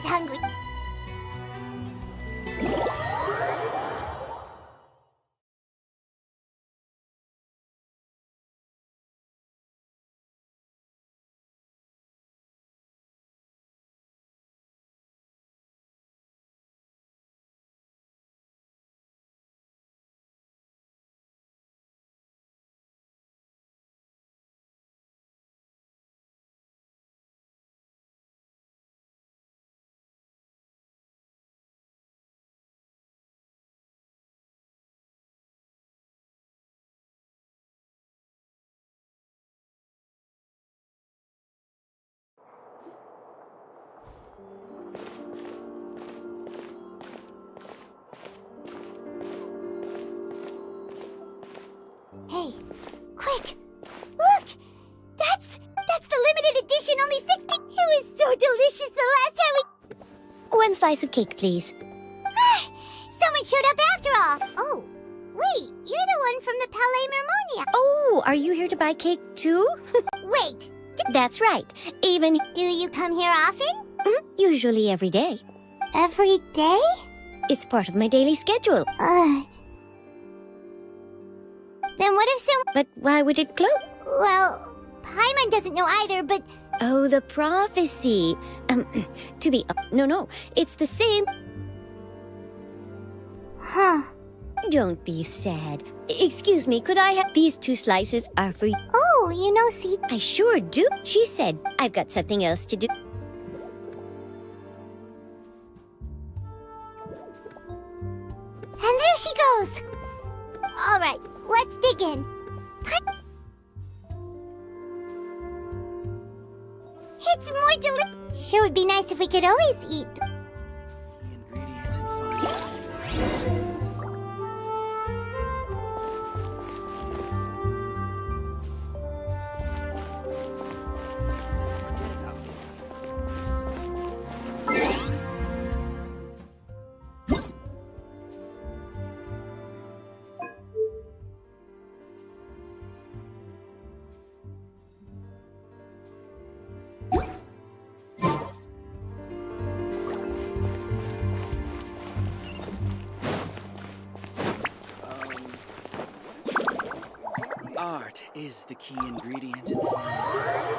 hungry. Hey, quick! Look! That's the limited edition, only 60! It was so delicious the last time we... One slice of cake, please. Someone showed up after all! Oh, wait, you're the one from the Palais Mermonia! Oh, are you here to buy cake too? Wait! That's right. Even... Do you come here often? Usually every day. Every day? It's part of my daily schedule. Then what if some... But why would it close? Well, Paimon doesn't know either, but... Oh, the prophecy. To be... No, it's the same... Huh. Don't be sad. Excuse me, could I have... These 2 slices are for you. Oh, you know, see... I sure do. She said, I've got something else to do. And there she goes! Alright, let's dig in. It's more delicious. Sure would be nice if we could always eat. The ingredients and find. Art is the key ingredient in finding.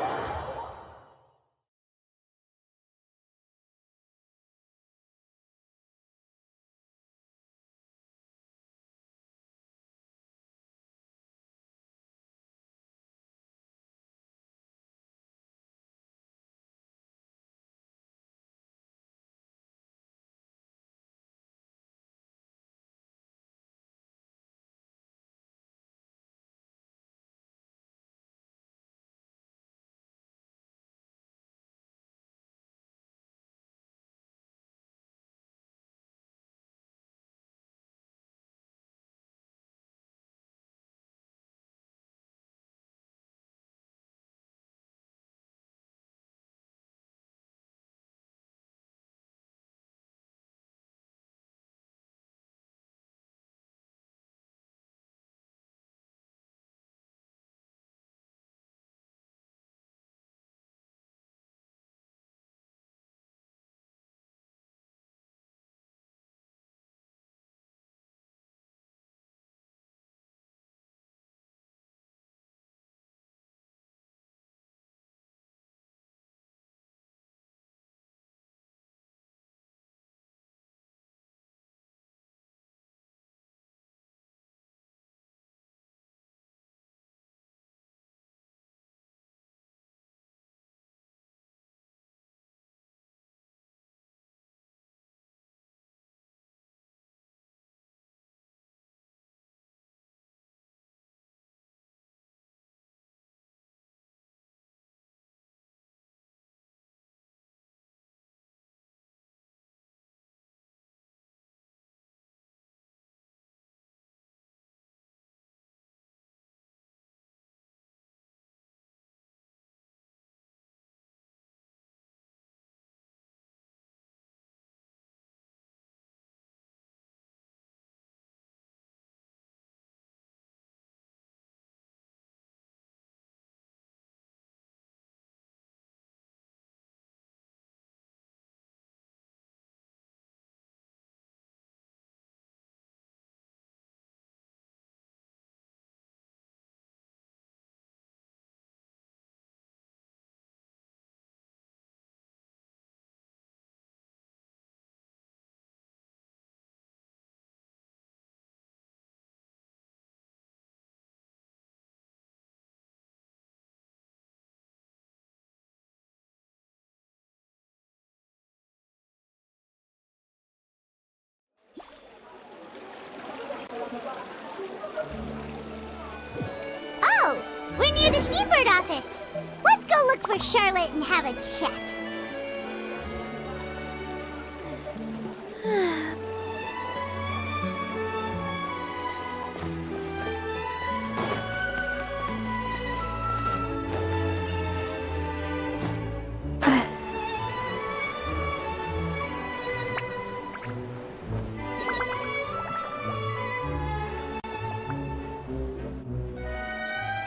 We're near the Seabird office. Let's go look for Charlotte and have a chat.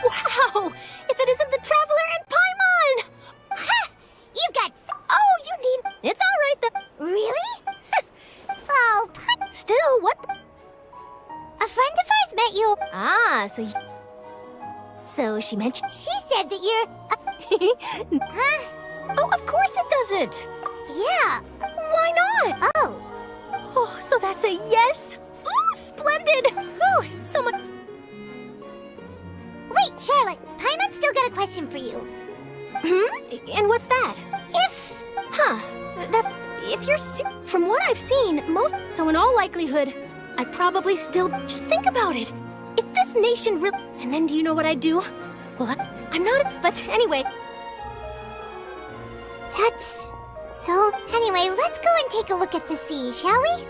Wow! If it isn't the Traveler and Paimon! Ha! You got Oh, you need... It's alright then. Really? Oh, Still, what? a friend of ours met you. Ah, so she mentioned... She said that you're... Huh? Oh, of course it doesn't. Yeah. Why not? Oh. Oh, so that's a yes? Ooh, splendid! Ooh, so much... Wait, Charlotte. Paimon's still got a question for you. And what's that? If... Huh. That's... If you're... From what I've seen, most... So in all likelihood, I'd probably still... Just think about it. If this nation really... And then do you know what I'd do? Well, I'm not... But anyway... That's... So... Anyway, let's go and take a look at the sea, shall we?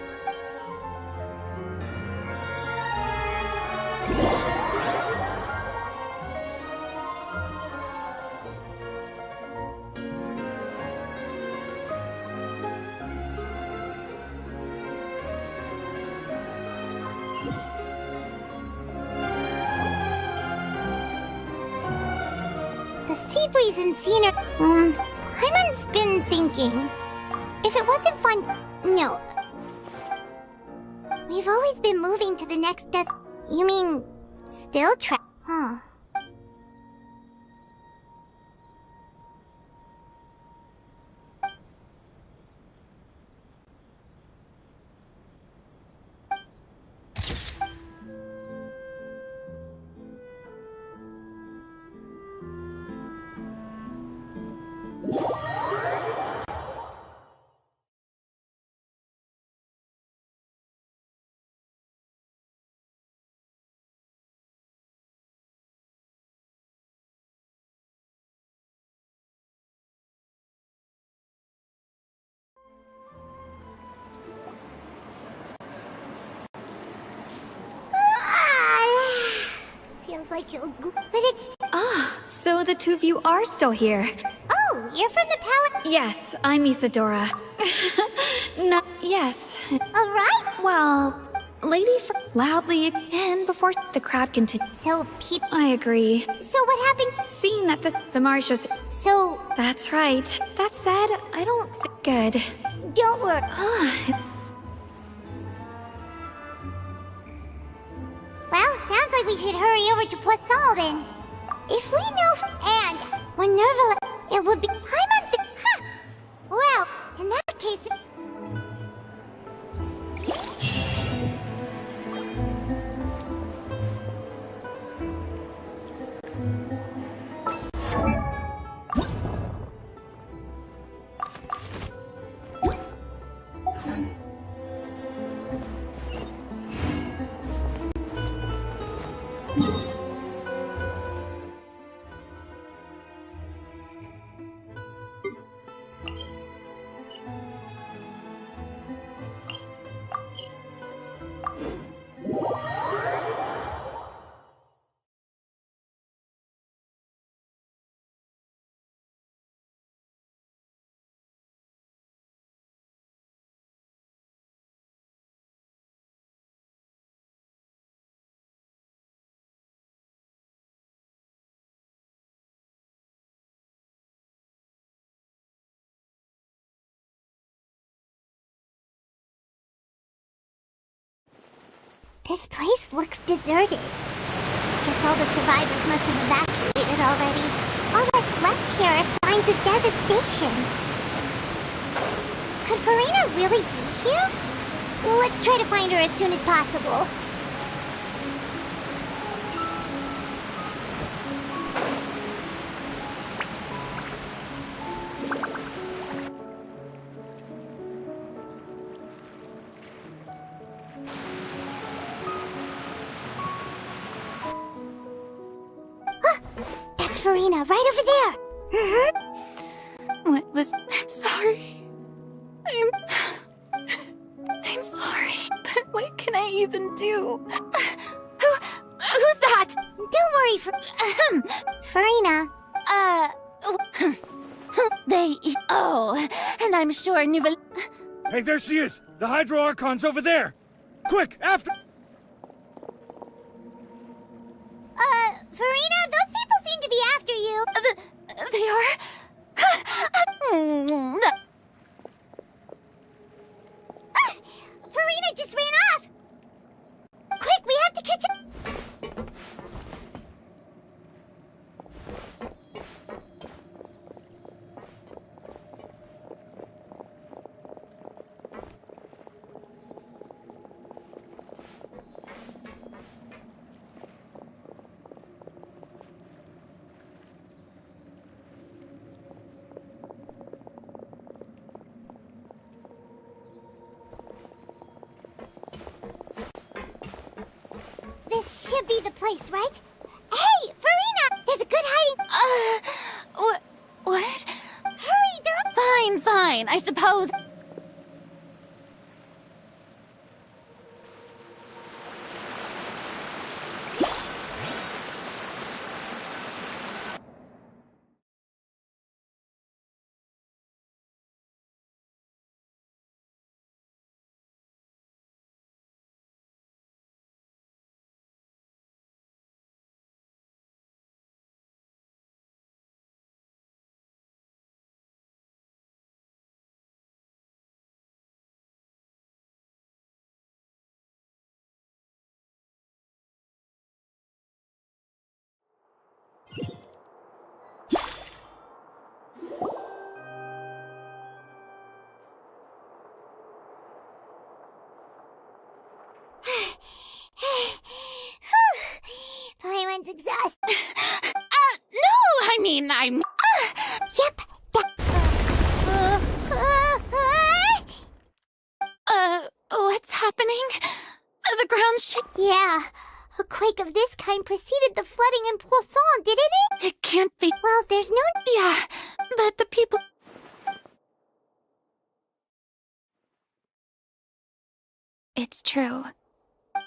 The sea breeze and scenery... Paimon's been thinking... If it wasn't fun... No. We've always been moving to the next You mean... Still Huh. Feels like you'll... But it's... Ah, so the two of you are still here. Oh, you're from the palace... Yes, I'm Isadora. No, yes. Alright. Well, Lady loudly and before the crowd continued. So, people... I agree. So what happened? Seeing that the Marshalls... So... That's right. That said, I don't think good. Don't worry. Well, sounds like we should hurry over to Poisson then. If we know and when Nerval, it would be Huh. Well, in that case... This place looks deserted. Guess all the survivors must have evacuated already. All that's left here are signs of devastation. Could Farina really be here? Let's try to find her as soon as possible. Farina, right over there. What was... I'm sorry. I'm sorry. But what can I even do? Who's that? Don't worry, Farina. And I'm sure Nivelle... Hey, there she is! The Hydro Archon's over there! Quick, after... Farina, those people seem to be after you. They are... Farina just ran off! Quick, we have to catch up! This should be the place, right? Hey, Farina! There's a good hiding... What? Hurry, they're... Fine, I suppose. Paimon's exhausted. No, I mean, I'm... Yep. What's happening? The ground Yeah. A quake of this kind preceded the flooding in Poisson, didn't it? It can't be... Well, there's no... Yeah, but the people... It's true.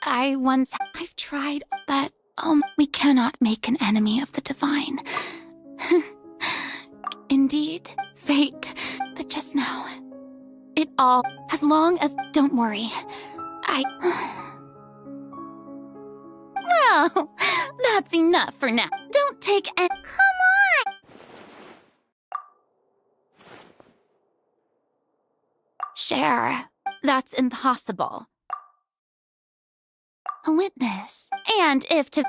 I've tried, but, we cannot make an enemy of the divine. Indeed, fate. But just now, it all, as long as... Don't worry. Well, that's enough for now. Don't take any... Come on! Share. That's impossible. A witness. And if to...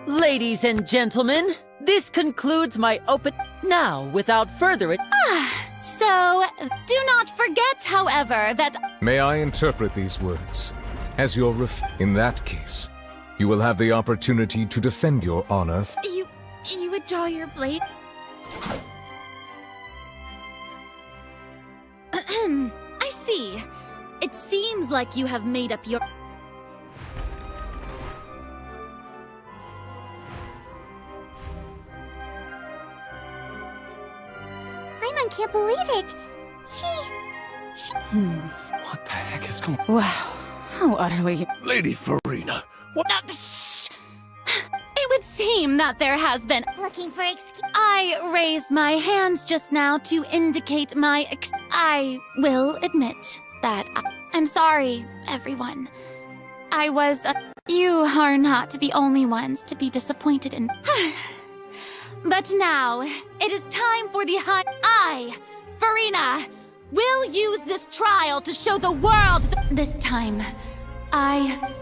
Ladies and gentlemen, this concludes my open... Now, without further ado... So, do not forget, however, that... May I interpret these words as your In that case, you will have the opportunity to defend your honor. You would draw your blade? I see. It seems like you have made up your... Paimon can't believe it. She... What the heck is going on? Wow, how utterly... Lady Farina, what... It would seem that there has been. Looking for excuse. I raised my hands just now to indicate my I will admit that I'm sorry, everyone. I was. You are not the only ones to be disappointed in. But now, it is time for the I, Farina, will use this trial to show the world this time. I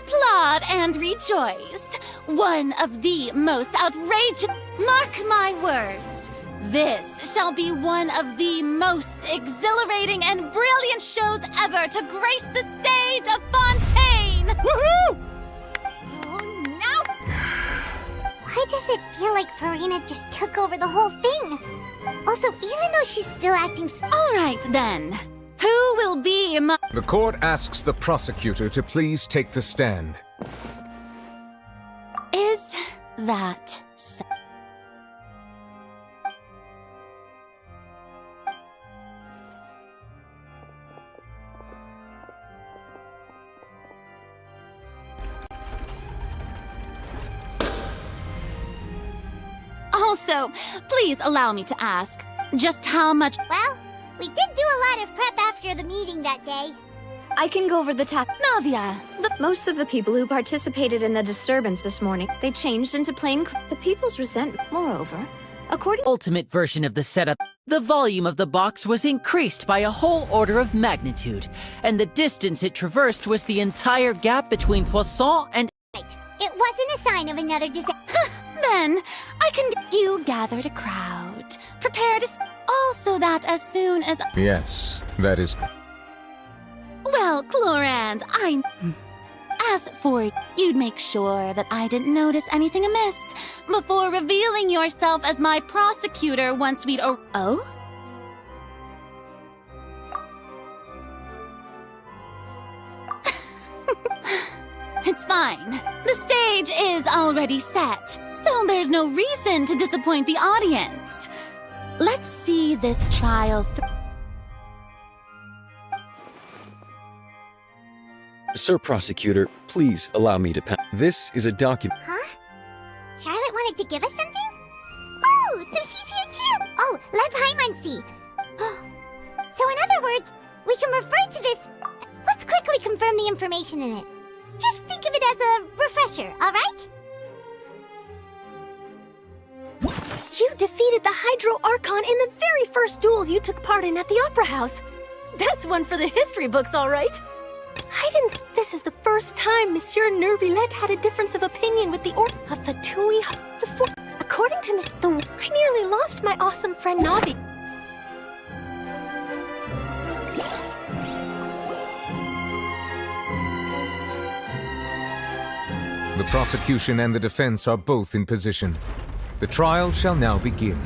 applaud and rejoice. One of the most outrageous. Mark my words. This shall be one of the most exhilarating and brilliant shows ever to grace the stage of Fontaine! Woohoo! Oh, no! Why does it feel like Farina just took over the whole thing? Also, even though she's still acting All right, then. Who will be my... The court asks the prosecutor to please take the stand. Is that so? Also, please allow me to ask, just how much... Well, we did do a lot of prep after the meeting that day. I can go over the top. Navia, Most of the people who participated in the disturbance this morning, they changed into plain the people's resentment. Moreover, according Ultimate version of the setup, the volume of the box was increased by a whole order of magnitude, and the distance it traversed was the entire gap between Poisson and... Right. It wasn't a sign of another disaster. then I can... You gathered a crowd. Prepare to... Also that as soon as... Yes, that is... Well, Clorand, As for... You'd make sure that I didn't notice anything amiss before revealing yourself as my prosecutor once we'd... Oh? It's fine. The stage is already set, so there's no reason to disappoint the audience. Let's see this trial through. Sir Prosecutor, please allow me to This is a document. Huh? Charlotte wanted to give us something? Oh, so she's here too! Oh, let Paimon see. So in other words, we can refer to this... Let's quickly confirm the information in it. Just think of it as a refresher, alright? you defeated the Hydro Archon in the very first duel you took part in at the Opera House. That's one for the history books, all right. I didn't... This is the first time Monsieur Nervillette had a difference of opinion with the of the Tui... According to Miss... I nearly lost my awesome friend Navi. The prosecution and the defense are both in position. The trial shall now begin.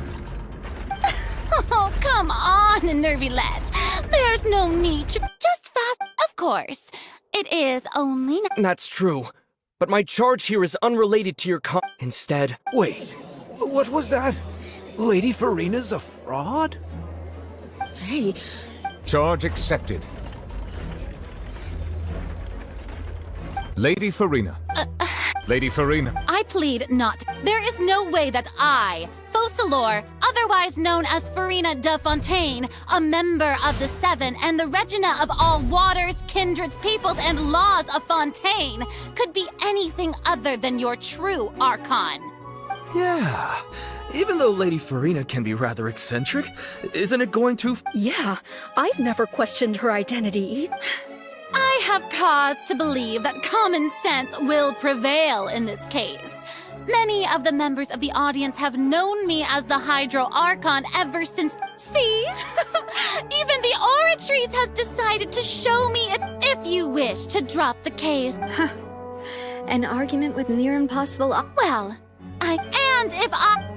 Oh, come on, Nervillette. There's no need to... Just fast... Of course. It is only... That's true. But my charge here is unrelated to your Instead... Wait, what was that? Lady Farina's a fraud? Hey... Charge accepted. Lady Farina. Lady Farina. I plead not. There is no way that I, Focalor, otherwise known as Farina de Fontaine, a member of the Seven and the Regina of all waters, kindreds, peoples, and laws of Fontaine, could be anything other than your true Archon. Yeah... Even though Lady Farina can be rather eccentric, isn't it going to... Yeah, I've never questioned her identity. I have cause to believe that common sense will prevail in this case. Many of the members of the audience have known me as the Hydro Archon ever since... See? Even the Oratrice has decided to show me it if you wish to drop the case. An argument with near impossible... Well, and if I...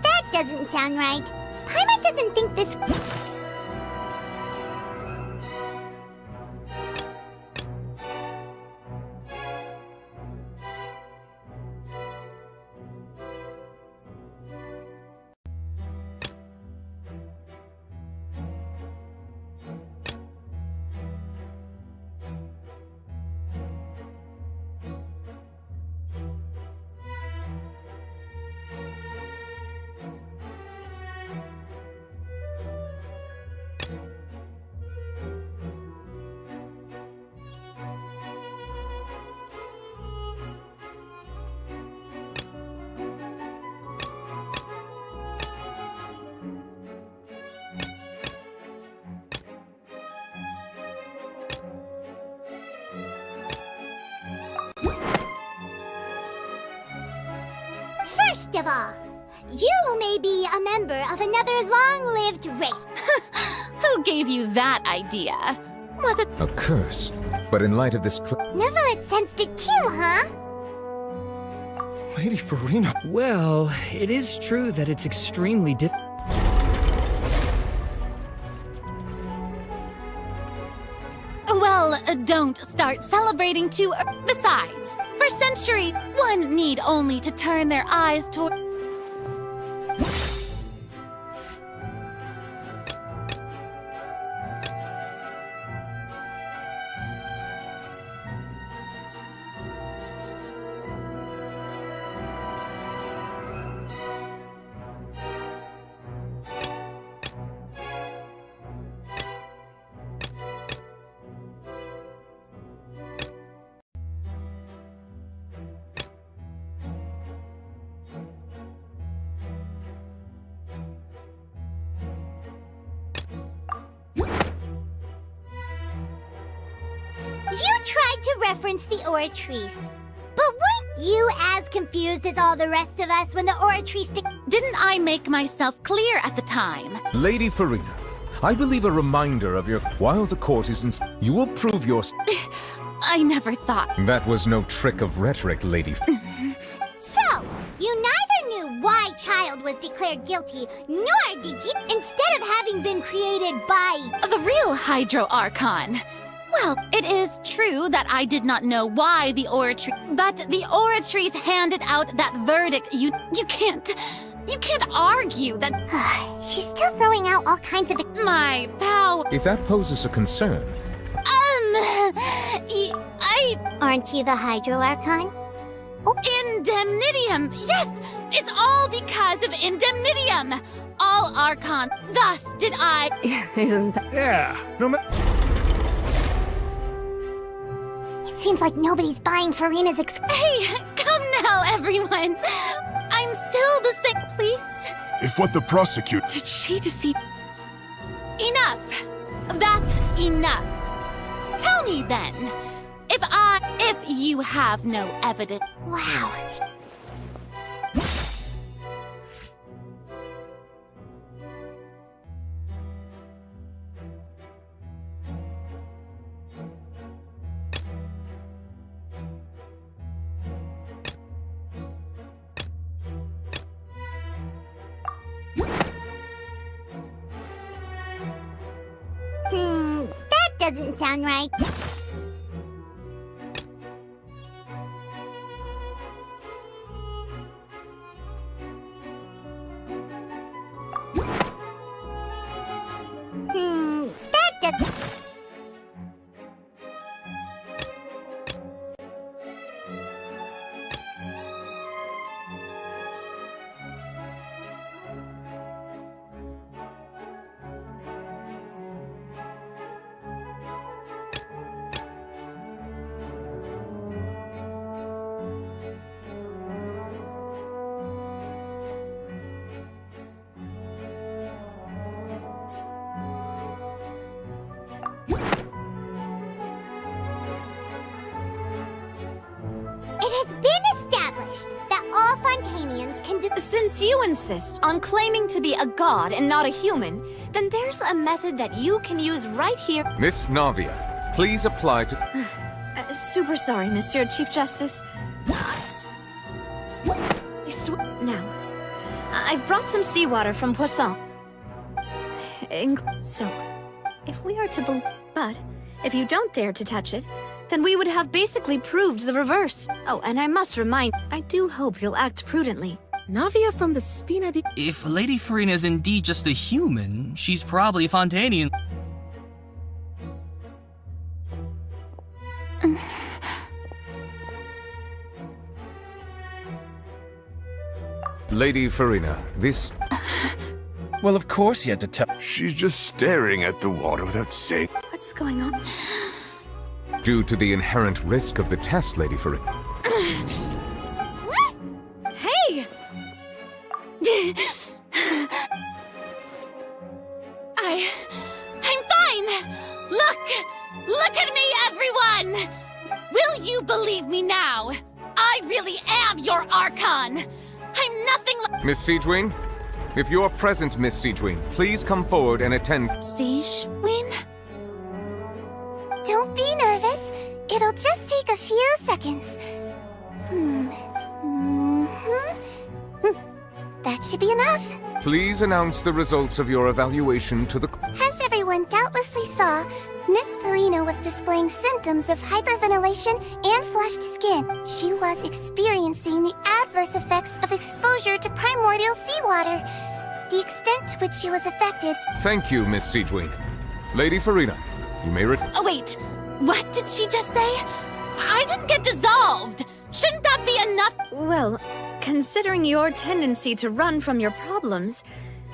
That doesn't sound right. Paimon doesn't think this... of all, you may be a member of another long-lived race. Who gave you that idea? Was it A curse. But in light of this Neverlet sensed it too, huh? Lady Farina. Well, it is true that it's extremely Well, don't start celebrating too. Besides, for centuries, one need only to turn their eyes toward. You tried to reference the Oratrice, but weren't you as confused as all the rest of us when the Oratrice Didn't I make myself clear at the time? Lady Farina, I believe a reminder of your... While the court is in... You will prove your... I never thought. That was no trick of rhetoric, Lady... So, you neither knew why Child was declared guilty, nor did you, instead of having been created by... The real Hydro Archon. Well, it is true that I did not know why the Oratrice, but the Oratrice handed out that verdict. You can't argue that. She's still throwing out all kinds of... My power. If that poses a concern... Aren't you the Hydro Archon? Indemnitium! Yes! It's all because of Indemnitium! All Archon. Thus did I... Isn't that... Yeah, no matter. It seems like nobody's buying Farina's Hey, come now, everyone! I'm still the same, please. If what the prosecutor... Did she deceive... Enough! That's enough. Tell me then, if you have no evidence... Wow. That doesn't sound right. That doesn't... It has been established that all Fontanians can do... Since you insist on claiming to be a god and not a human, then there's a method that you can use right here. Miss Navia, please apply to... Super sorry, Monsieur Chief Justice. I swear... Now, I've brought some seawater from Poisson. So, if we are to but if you don't dare to touch it, then we would have basically proved the reverse. Oh, and I must remind, I do hope you'll act prudently. Navia from the Spina di... If Lady Farina is indeed just a human, she's probably a Fontanian. Lady Farina, this... Well, of course he had to tell. She's just staring at the water without saying... What's going on? Due to the inherent risk of the test, Lady Farina. What? Hey! I'm fine! Look at me, everyone! Will you believe me now? I really am your Archon! I'm nothing like— Miss Siegewin? If you're present, Miss Siegewin, please come forward and attend. Siegewin? Don't be nervous. It'll just take a few seconds. That should be enough. Please announce the results of your evaluation to the... As everyone doubtlessly saw, Miss Farina was displaying symptoms of hyperventilation and flushed skin. She was experiencing the adverse effects of exposure to primordial seawater. The extent to which she was affected... Thank you, Miss Siegewin. Lady Farina, you may Oh wait, what did she just say? I didn't get dissolved! Shouldn't that be enough? Well, considering your tendency to run from your problems,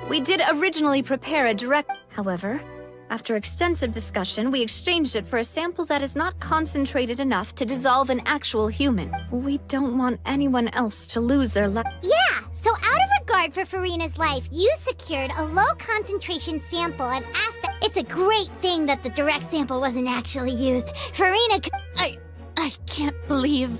we did originally prepare a direct... However, after extensive discussion, we exchanged it for a sample that is not concentrated enough to dissolve an actual human. We don't want anyone else to lose their life. Yeah, so out of regard for Farina's life, you secured a low-concentration sample and asked that... It's a great thing that the direct sample wasn't actually used. Farina I can't believe...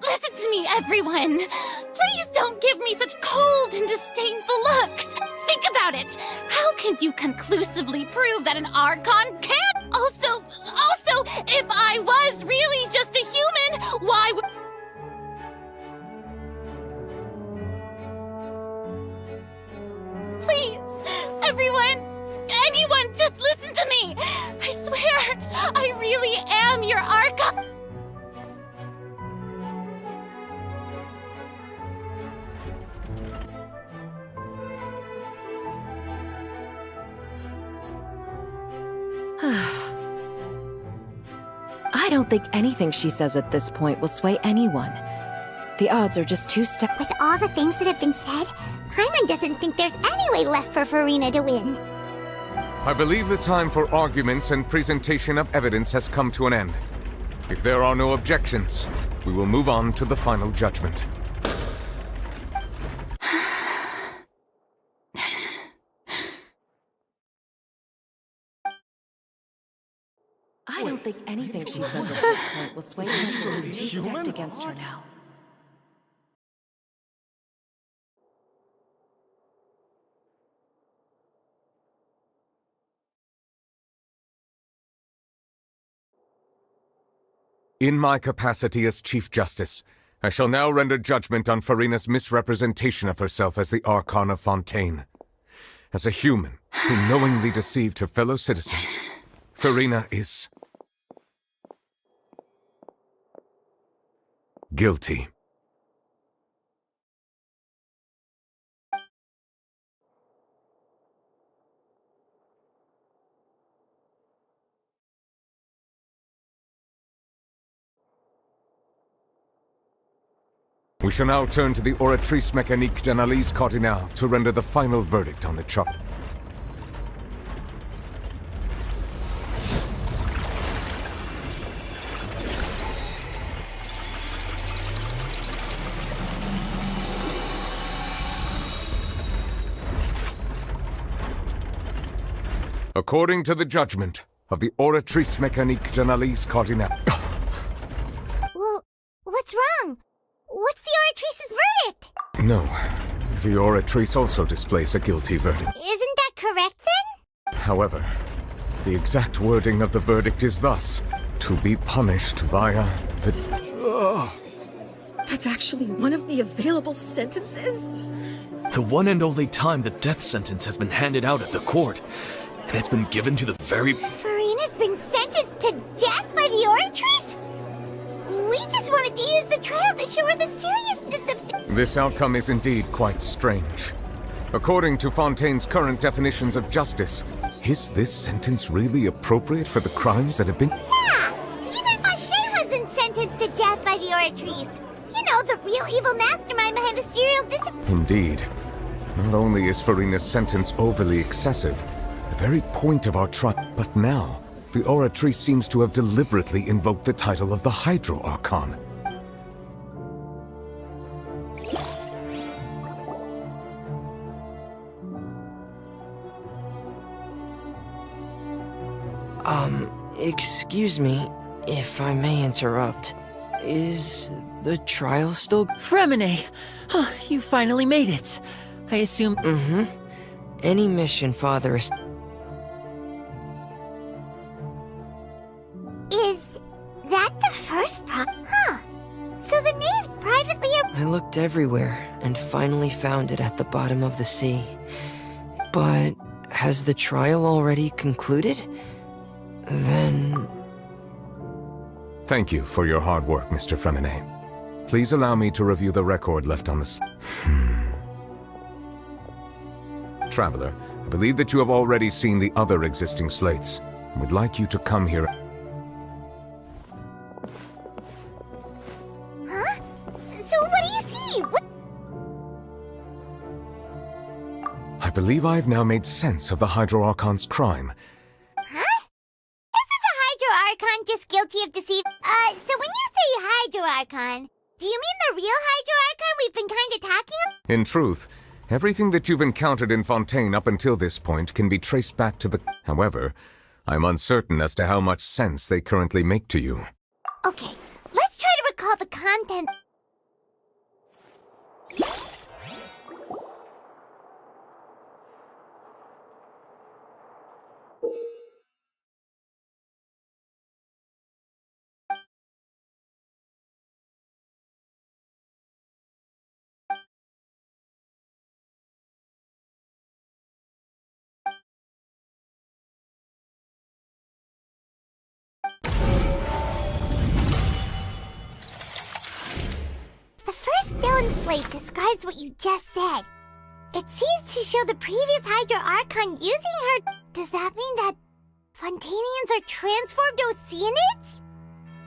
Listen to me, everyone! Please don't give me such cold and disdainful looks! Think about it! How can you conclusively prove that an Archon can't? Also, if I was really just a human, why would... Please, everyone, anyone, just listen to me! I swear, I really am your Archon! I don't think anything she says at this point will sway anyone. The odds are just too stacked. With all the things that have been said, Paimon doesn't think there's any way left for Farina to win. I believe the time for arguments and presentation of evidence has come to an end. If there are no objections, we will move on to the final judgment. I don't think anything she says at this point will sway anyone. She's too stacked against her now. In my capacity as Chief Justice, I shall now render judgment on Farina's misrepresentation of herself as the Archon of Fontaine. As a human who knowingly deceived her fellow citizens, Farina is... guilty. We shall now turn to the Oratrice Mécanique d'Analyse Cardinale to render the final verdict on the charge. According to the judgment of the Oratrice Mécanique d'Analyse Cardinale. Well, what's wrong? What's the Oratrice's verdict? No, the Oratrice also displays a guilty verdict. Isn't that correct then? However, the exact wording of the verdict is thus: to be punished via the... That's actually one of the available sentences? The one and only time the death sentence has been handed out at the court. And it's been given to the very... Farina's been sentenced to death by the Oratrice? We just wanted to use the trial to show her the seriousness of... This outcome is indeed quite strange. According to Fontaine's current definitions of justice, is this sentence really appropriate for the crimes that have been... Yeah! Even Fache wasn't sentenced to death by the Oratrice. You know, the real evil mastermind behind the serial Indeed. Not only is Farina's sentence overly excessive, the very point of our trial, but now, the Oratrice seems to have deliberately invoked the title of the Hydro Archon. Excuse me, if I may interrupt. Is the trial still... Fremine! Oh, you finally made it. I assume... Mm-hmm. Any mission Father is... Is that the first Huh. So the knave privately... I looked everywhere and finally found it at the bottom of the sea. But has the trial already concluded? Then... Thank you for your hard work, Mr. Fremine. Please allow me to review the record left on the Traveler, I believe that you have already seen the other existing slates. I would like you to come here. Huh? So what do you see? What? I believe I have now made sense of the Hydro Archon's crime. Huh? Isn't the Hydro Archon just guilty of deceit? So when you say Hydro Archon, do you mean the real Hydro Archon we've been kinda talking about? In truth, everything that you've encountered in Fontaine up until this point can be traced back to the... However, I'm uncertain as to how much sense they currently make to you. Okay, let's try to recall the content. The first stone slate describes what you just said. It seems to show the previous Hydro Archon using her... Does that mean that Fontanians are transformed Oceanids?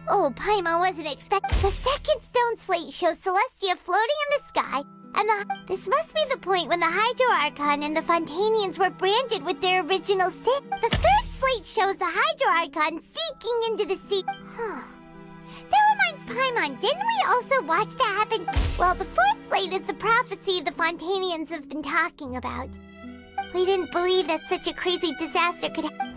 Oh, Paimon wasn't expecting... The second stone slate shows Celestia floating in the sky, and this must be the point when the Hydro Archon and the Fontanians were branded with their original sin. The third slate shows the Hydro Archon sinking into the sea. That reminds Paimon, didn't we also watch that happen? Well, the fourth slate is the prophecy the Fontanians have been talking about. We didn't believe that such a crazy disaster could happen.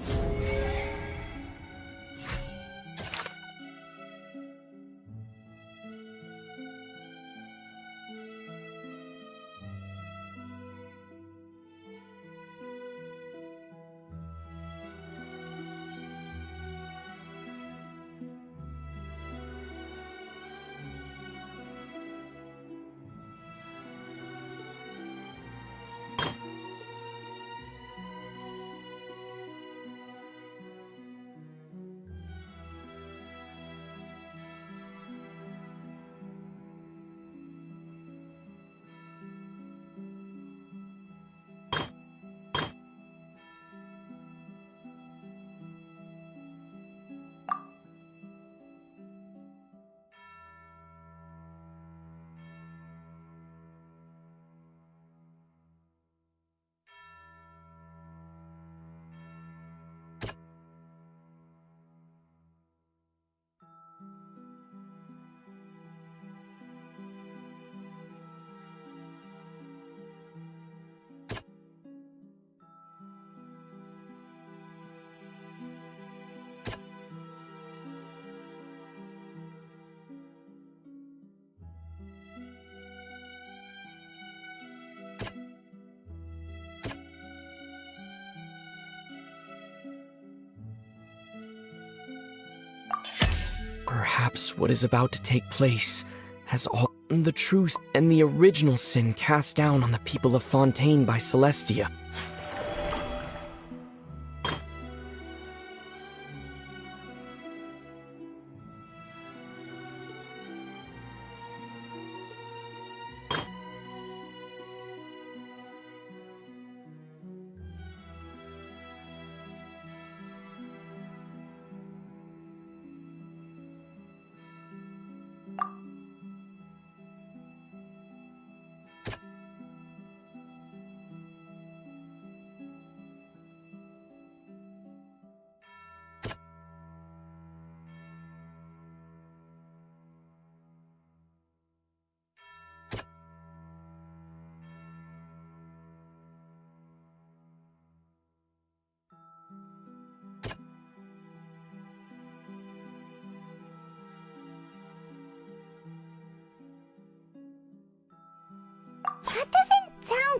Perhaps what is about to take place has all the truth and the original sin cast down on the people of Fontaine by Celestia.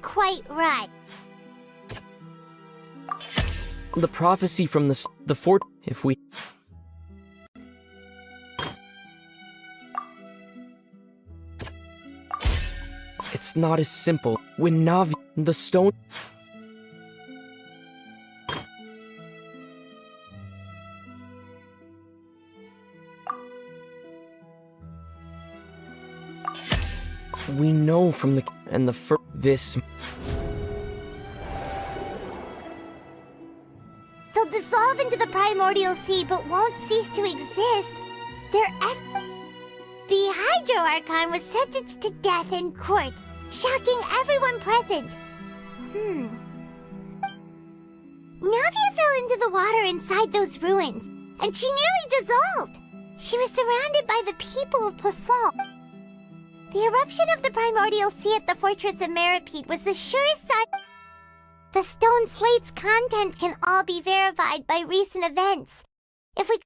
quite right. The prophecy from the fort. If we. It's not as simple. When Navi, the stone. We know from the and the this. They'll dissolve into the primordial sea, but won't cease to exist. The Hydro Archon was sentenced to death in court, shocking everyone present. Navia fell into the water inside those ruins, and she nearly dissolved. She was surrounded by the people of Poisson. The eruption of the primordial sea at the fortress of Meripede was the surest sign. The stone slate's contents can all be verified by recent events. If we...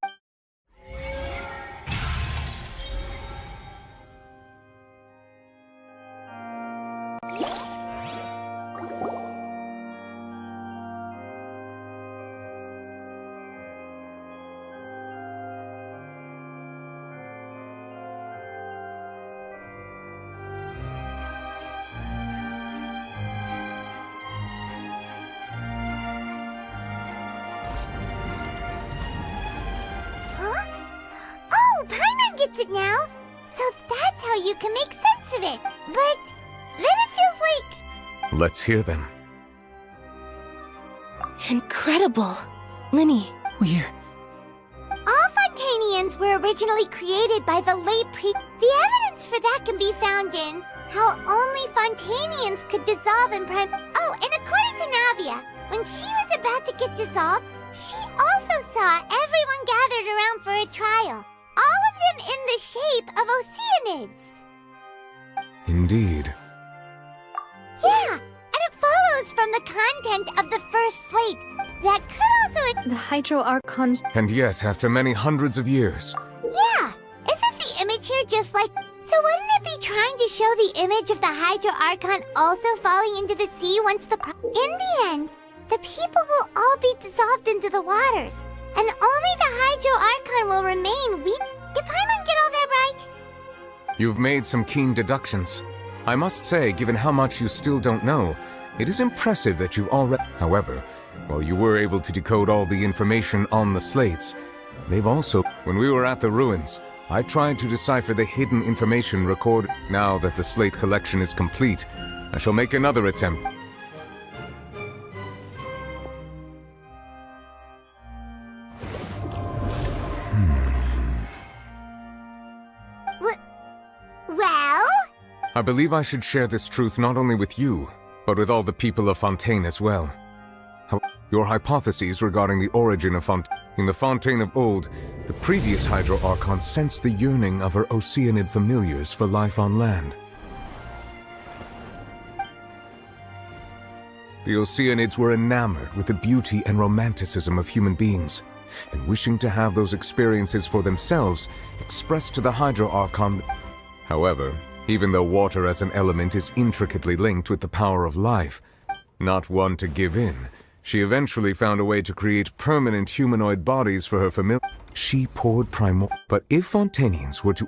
Gets it now, so that's how you can make sense of it. But then it feels like... Let's hear them. Incredible. Linny, we're... All Fontanians were originally created by the late The evidence for that can be found in how only Fontanians could dissolve in prime... Oh, and according to Navia, when she was about to get dissolved, she also saw everyone gathered around for a trial. All of them in the shape of Oceanids. Indeed. Yeah, and it follows from the content of the first slate. That could also... The Hydro Archons... And yet, after many hundreds of years... Yeah, isn't the image here just like... So wouldn't it be trying to show the image of the Hydro Archon also falling into the sea once the... In the end, the people will all be dissolved into the waters. And only the Hydro Archon will remain. Did Paimon get all that right? You've made some keen deductions. I must say, given how much you still don't know, it is impressive that you've already... However, while you were able to decode all the information on the slates, they've also... When we were at the ruins, I tried to decipher the hidden information recorded. Now that the slate collection is complete, I shall make another attempt. Well? I believe I should share this truth not only with you, but with all the people of Fontaine as well. Your hypotheses regarding the origin of Fontaine. In the Fontaine of old, the previous Hydro Archon sensed the yearning of her Oceanid familiars for life on land. The Oceanids were enamored with the beauty and romanticism of human beings, and wishing to have those experiences for themselves, expressed to the Hydro Archon. However, even though water as an element is intricately linked with the power of life, not one to give in, she eventually found a way to create permanent humanoid bodies for her familiar. She poured primal. But if Fontanians were to...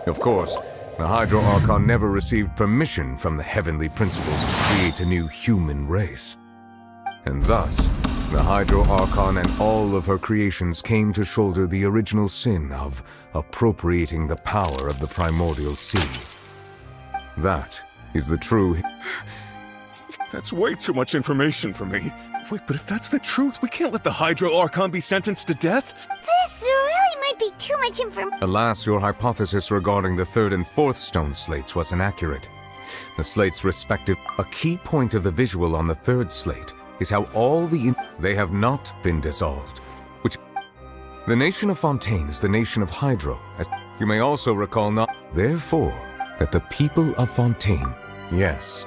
Of course, the Hydro Archon never received permission from the heavenly principles to create a new human race. And thus, the Hydro Archon and all of her creations came to shoulder the original sin of appropriating the power of the primordial sea. That is the true... That's way too much information for me. Wait, but if that's the truth, we can't let the Hydro Archon be sentenced to death? This really might be too much information. Alas, your hypothesis regarding the third and fourth stone slates was inaccurate. The slates' respective... A key point of the visual on the third slate is how all the... They have not been dissolved. Which... The nation of Fontaine is the nation of Hydro, as you may also recall not... Therefore, that the people of Fontaine... Yes...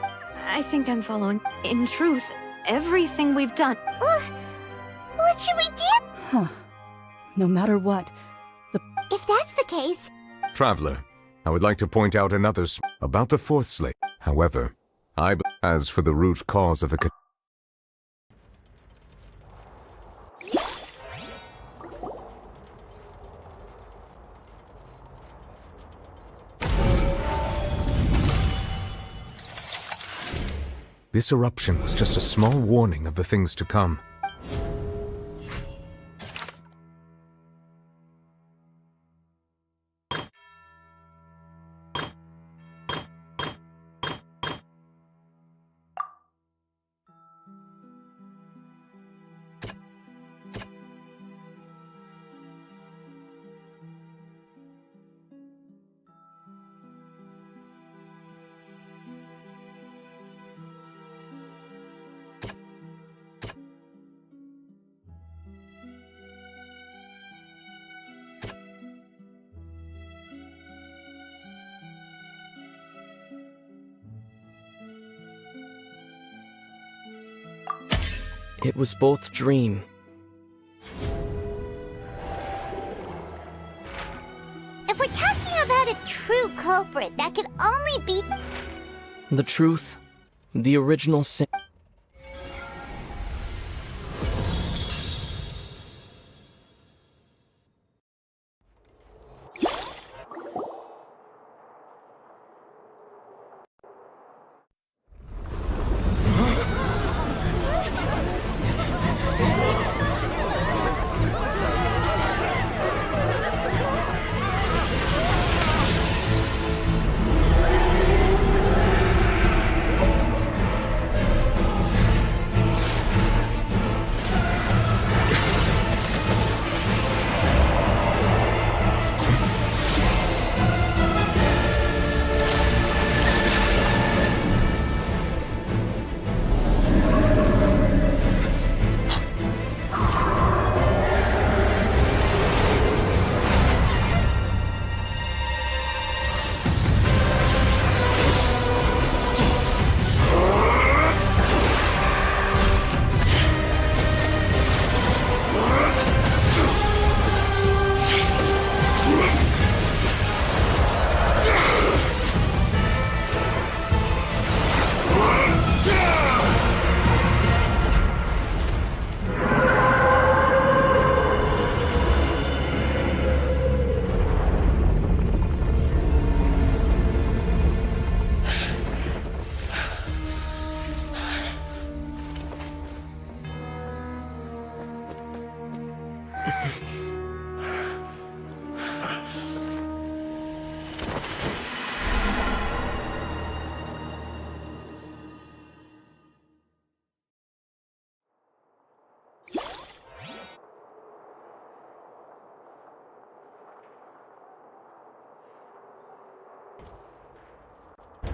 I think I'm following. In truth, everything we've done... What should we do? Huh. No matter what, If that's the case... Traveler, I would like to point out another about the fourth slate. However, As for the root cause of the This eruption was just a small warning of the things to come. It was both dream. If we're talking about a true culprit, that could only be The truth, the original sin.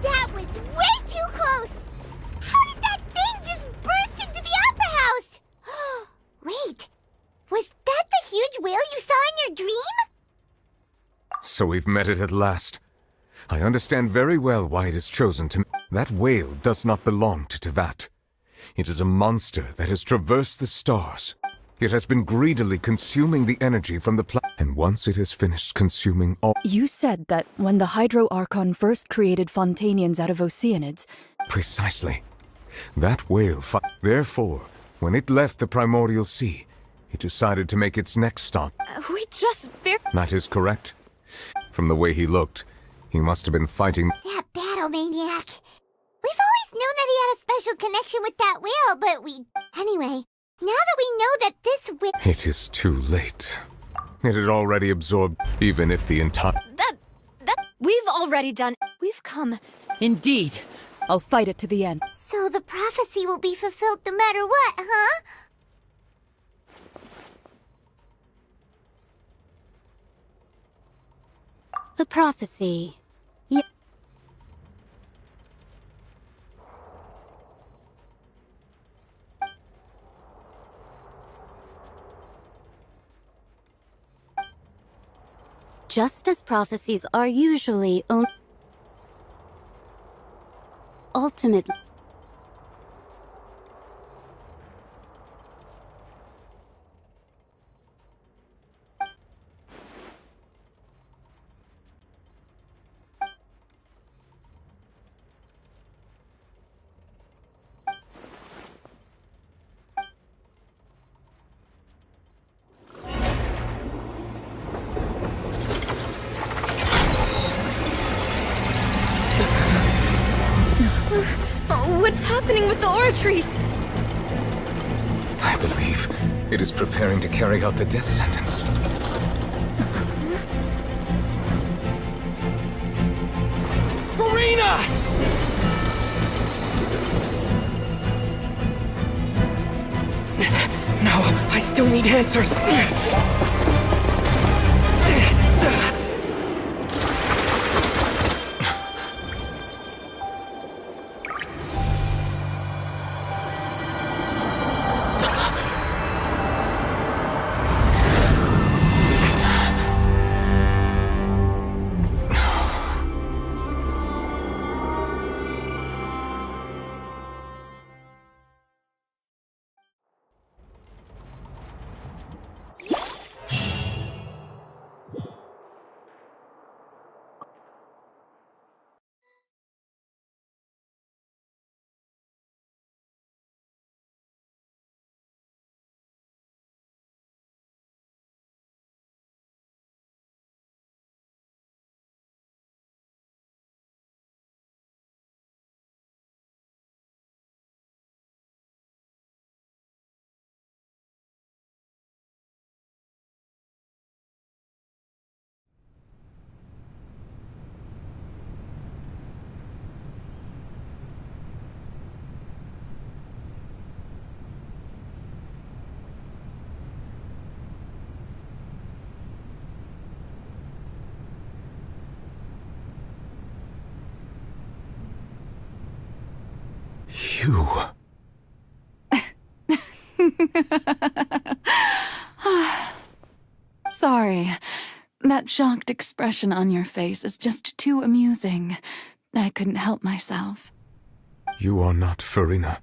That was way too close! How did that thing just burst into the Opera House? Wait, was that the huge whale you saw in your dream? So we've met it at last. I understand very well why it is chosen to... That whale does not belong to Tevat. It is a monster that has traversed the stars. It has been greedily consuming the energy from the planet, and once it has finished consuming all... You said that when the Hydro Archon first created Fontanians out of Oceanids... Precisely. That whale Therefore, when it left the Primordial Sea, it decided to make its next stop. We just That is correct. From the way he looked, he must have been fighting... That battle maniac. We've always known that he had a special connection with that whale, but we... Anyway, now that we know that this whale... It is too late. It had already absorbed, even if the entire... We've already done... We've come... Indeed. I'll fight it to the end. So the prophecy will be fulfilled no matter what, huh? The prophecy. Just as prophecies are usually ultimately What's happening with the oratories? I believe it is preparing to carry out the death sentence. Farina! No, I still need answers. You. Sorry. That shocked expression on your face is just too amusing. I couldn't help myself. You are not Farina.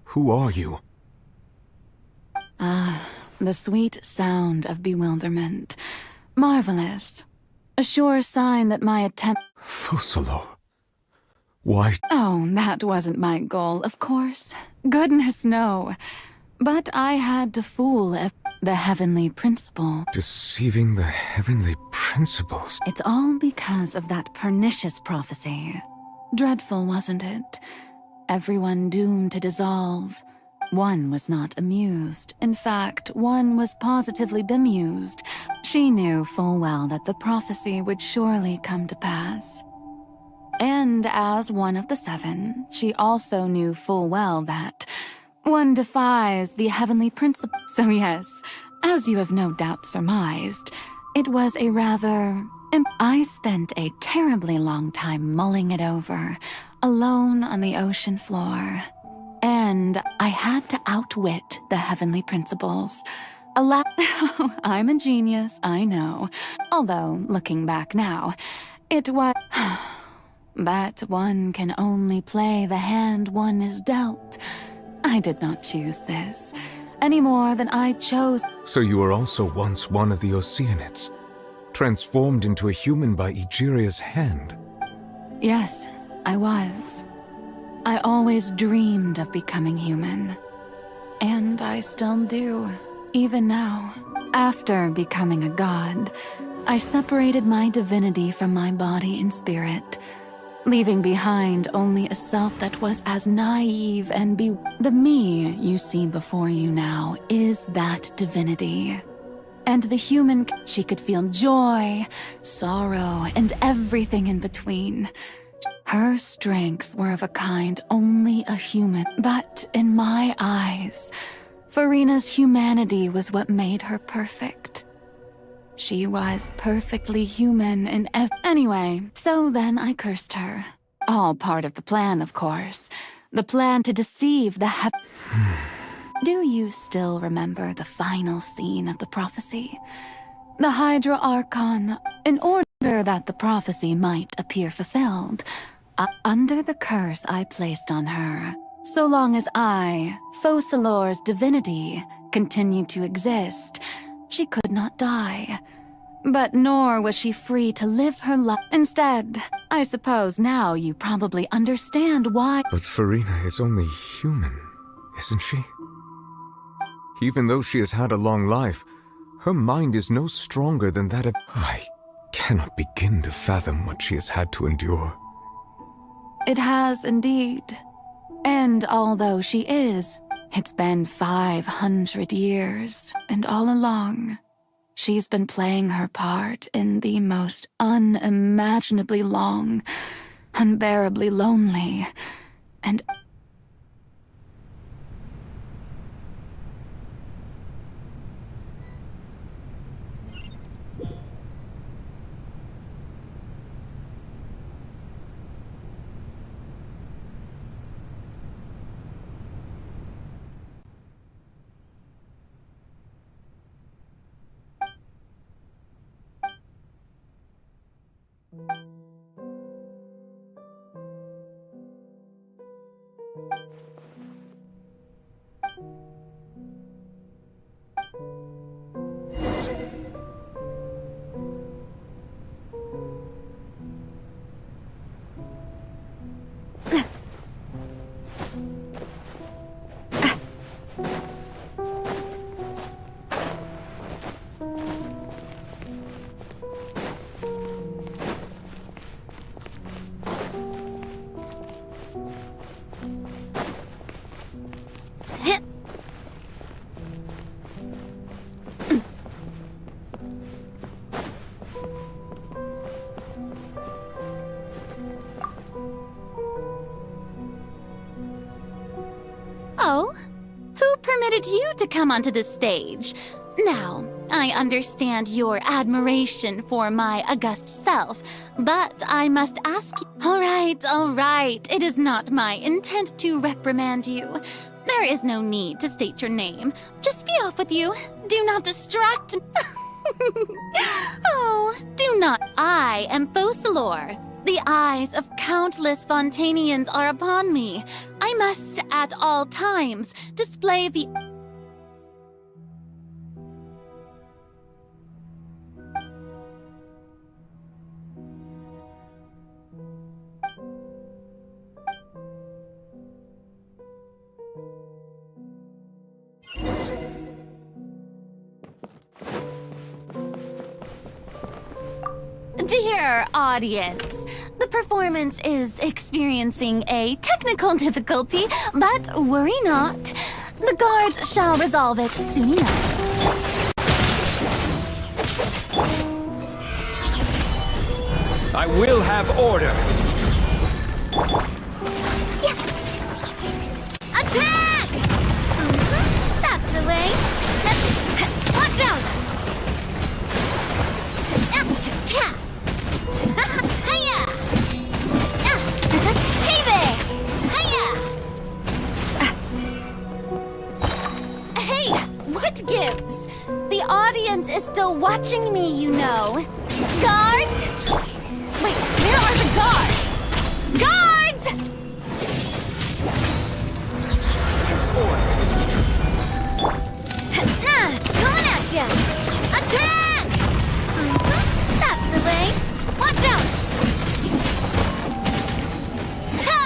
Who are you? The sweet sound of bewilderment. Marvelous. A sure sign that my attempt— Focalor. Why? Oh, that wasn't my goal, of course. Goodness, no. But I had to fool the heavenly principle. Deceiving the heavenly principles. It's all because of that pernicious prophecy. Dreadful, wasn't it? Everyone doomed to dissolve. One was not amused. In fact, one was positively bemused. She knew full well that the prophecy would surely come to pass. And as one of the seven, she also knew full well that one defies the heavenly principle. So yes, as you have no doubt surmised, it was a rather— I spent a terribly long time mulling it over, alone on the ocean floor. And I had to outwit the heavenly principles. I'm a genius, I know. Although, looking back now, it was— But one can only play the hand one is dealt. I did not choose this, any more than I chose— So you were also once one of the Oceanids, transformed into a human by Egeria's hand. Yes, I was. I always dreamed of becoming human. And I still do, even now. After becoming a god, I separated my divinity from my body and spirit, leaving behind only a self that was as naive and The me you see before you now is that divinity. And the human— she could feel joy, sorrow, and everything in between. Her strengths were of a kind only a human— But in my eyes, Farina's humanity was what made her perfect. She was perfectly human in Anyway, so then I cursed her. All part of the plan, of course. The plan to deceive the Do you still remember the final scene of the prophecy? The Hydra Archon, in order that the prophecy might appear fulfilled, under the curse I placed on her, so long as I, Focalor's divinity, continued to exist, she could not die. But nor was she free to live her life. Instead, I suppose now you probably understand why— But Farina is only human, isn't she? Even though she has had a long life, her mind is no stronger than that of— I cannot begin to fathom what she has had to endure. It has indeed. And although she is, it's been 500 years, and all along, she's been playing her part in the most unimaginably long, unbearably lonely, and Oh? Who permitted you to come onto the stage? Now, I understand your admiration for my august self, but I must ask you— All right. It is not my intent to reprimand you. There is no need to state your name. Just be off with you. Do not distract— Oh, do not— I am Focalor. The eyes of countless Fontanians are upon me. I must, at all times, display the— Dear audience, the performance is experiencing a technical difficulty, but worry not. The guards shall resolve it soon enough. I will have order. Attack! That's the way. Watch out! Hiya! Hey there! Hiya! Hey, what gives? The audience is still watching me, you know. Guards? Wait, where are the guards? Guards! Coming at ya! Attack! That's the way. Watch out! Ha!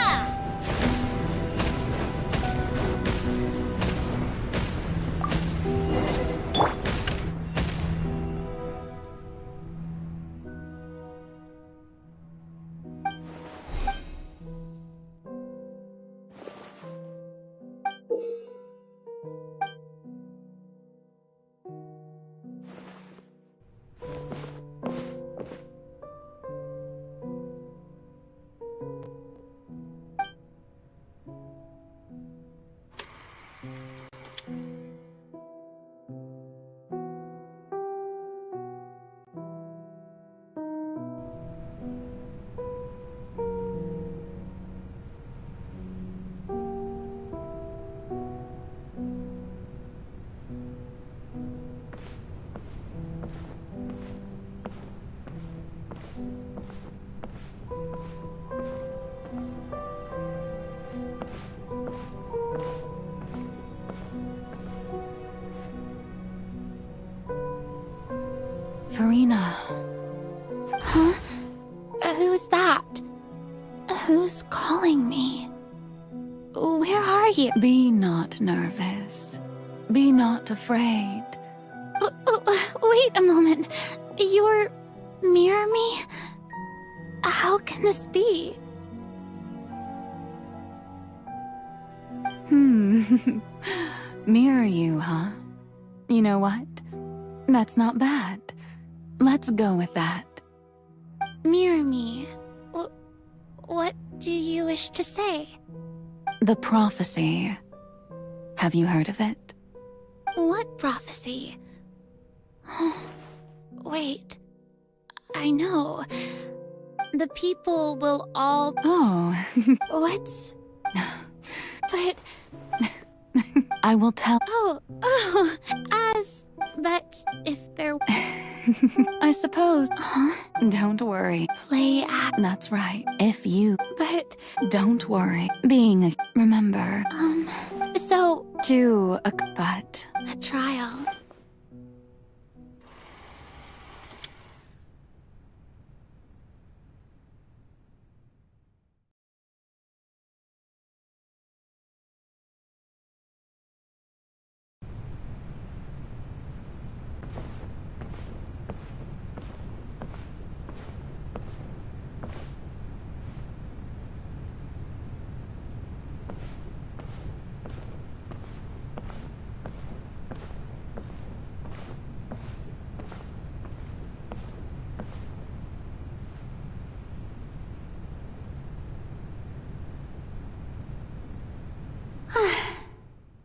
Farina. Huh? Who's that? Who's calling me? Where are you? Be not nervous. Be not afraid. Wait a moment. You're near me? How can this be? Mirror you, huh? You know what? That's not bad. Let's go with that. Mirror me. What do you wish to say? The prophecy. Have you heard of it? What prophecy? Wait. I know. The people will all... Oh. What? But... I will tell... But if there... I suppose... Don't worry. Play act... That's right. If you... But... Don't worry. Being a... Remember... So... To a... But... A trial...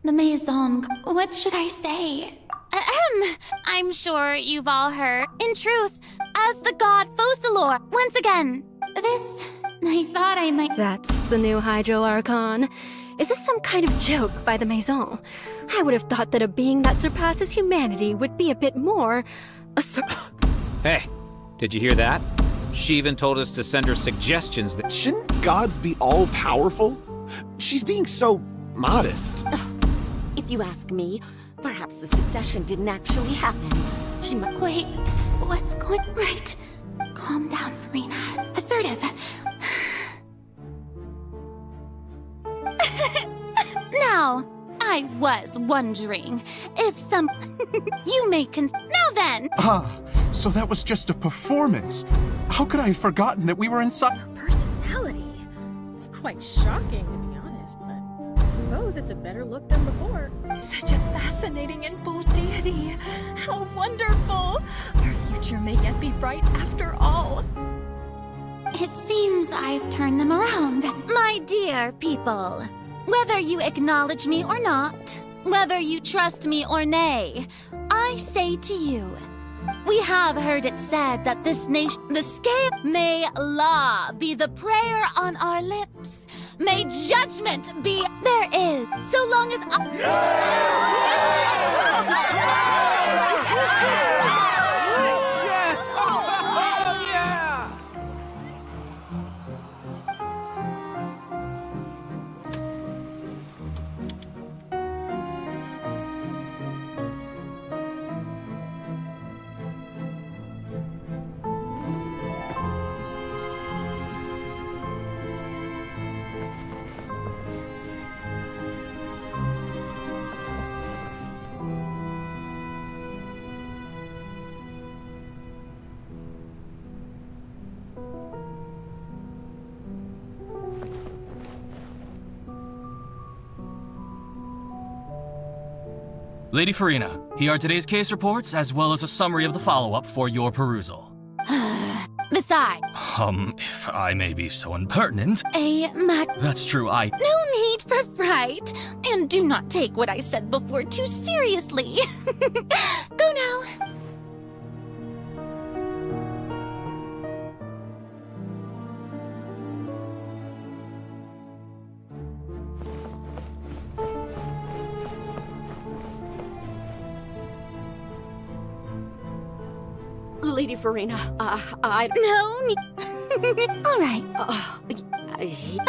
The Maison... What should I say? I'm sure you've all heard. In truth, as the god Focalor, once again, this... I thought I might... That's the new Hydro Archon. Is this some kind of joke by the Maison? I would have thought that a being that surpasses humanity would be a bit more... Hey, did you hear that? She even told us to send her suggestions that... Shouldn't gods be all-powerful? She's being so modest. If you ask me, perhaps the succession didn't actually happen. She might... Wait, what's going... Right. Calm down, Farina. Assertive. Now, I was wondering if some... You may Now then! So that was just a performance. How could I have forgotten that we were inside... Personality? It's quite shocking, to be honest, but I suppose it's a better look than before. Such a fascinating and bold deity. How wonderful! Our future may yet be bright after all. It seems I've turned them around. My dear people, whether you acknowledge me or not, whether you trust me or nay, I say to you, we have heard it said that this nation, the scale, may law be the prayer on our lips, may judgment be, there is, so long as Lady Farina, here are today's case reports, as well as a summary of the follow-up for your perusal. Besides... If I may be so impertinent... That's true, No need for fright, and do not take what I said before too seriously. Go now. Lady Farina, I... No. All right. I hate...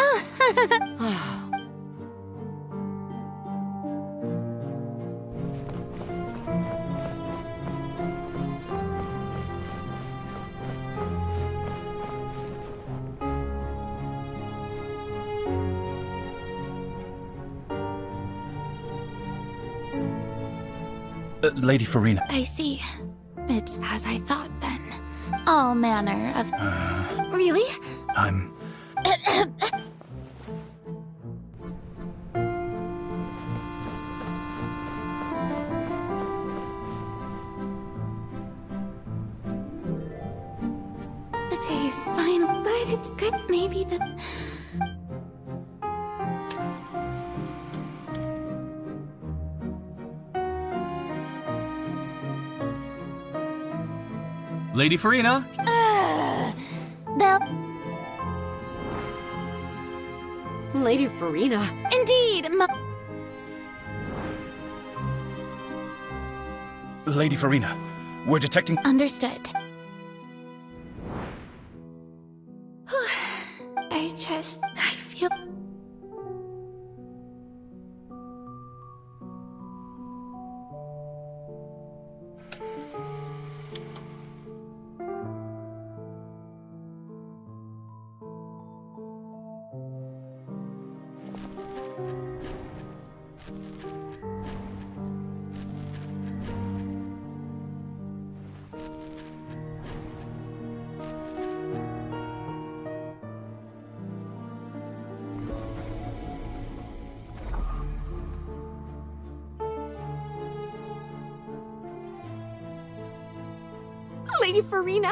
Lady Farina. I see. It's as I thought then. All manner of... Really? I'm... The day is fine, but it's good. Maybe the... Lady Farina? Lady Farina. Indeed, Lady Farina, we're detecting... Understood. I feel... Lady Farina,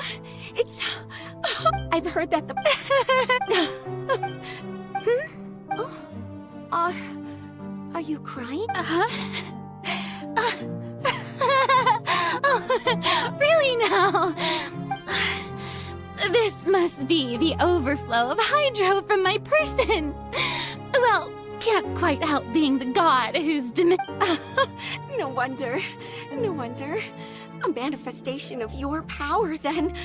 it's... I've heard that the... Are you crying? Really now? This must be the overflow of hydro from my person. Well, can't quite help being the god who's No wonder. No wonder. A manifestation of your power, then.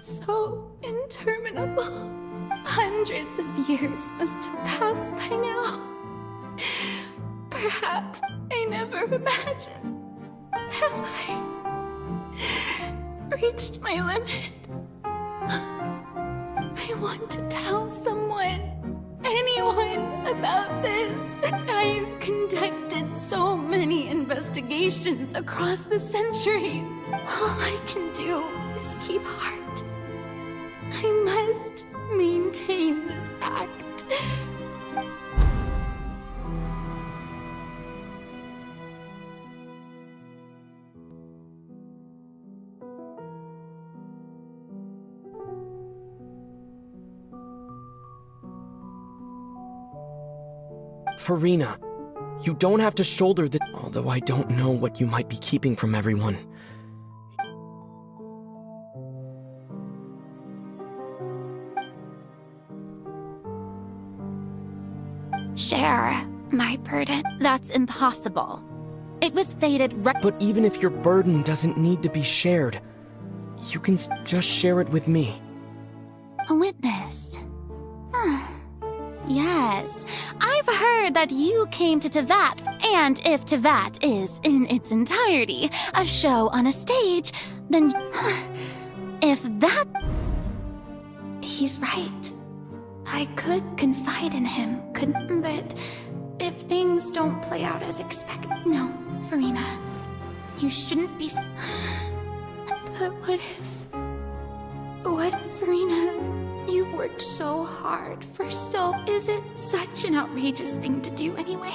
So interminable. Hundreds of years must have passed by now. Perhaps I never imagined. Have I reached my limit? I want to tell someone, anyone, about this. I've conducted so many investigations across the centuries. All I can do is keep heart. I must maintain this act. Farina, you don't have to shoulder the... Although I don't know what you might be keeping from everyone. Share my burden. That's impossible. It was fated right... But even if your burden doesn't need to be shared, you can just share it with me. A witness. Yes, I've heard that you came to Tevat, and if Tevat is, in its entirety, a show on a stage, then... if that... He's right. I could confide in him, couldn't, but if things don't play out as expected... No, Farina, you shouldn't be... But what if... What, Farina? You've worked so hard for so... Is it such an outrageous thing to do anyway?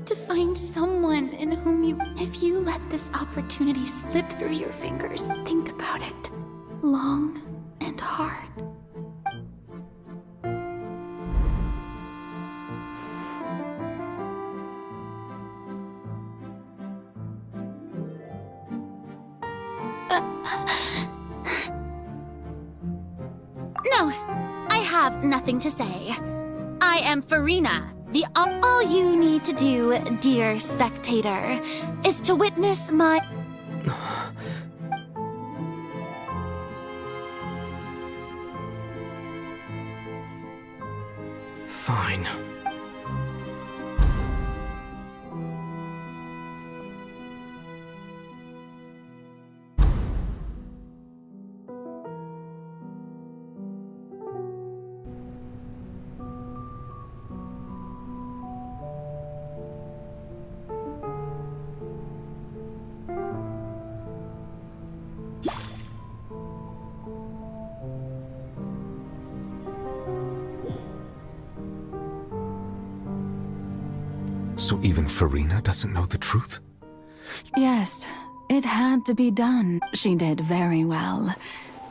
To find someone in whom you... If you let this opportunity slip through your fingers, think about it. Long and hard. No, I have nothing to say. I am Farina. All you need to do, dear spectator, is to witness my... Fine. So even Farina doesn't know the truth? Yes, it had to be done. She did very well.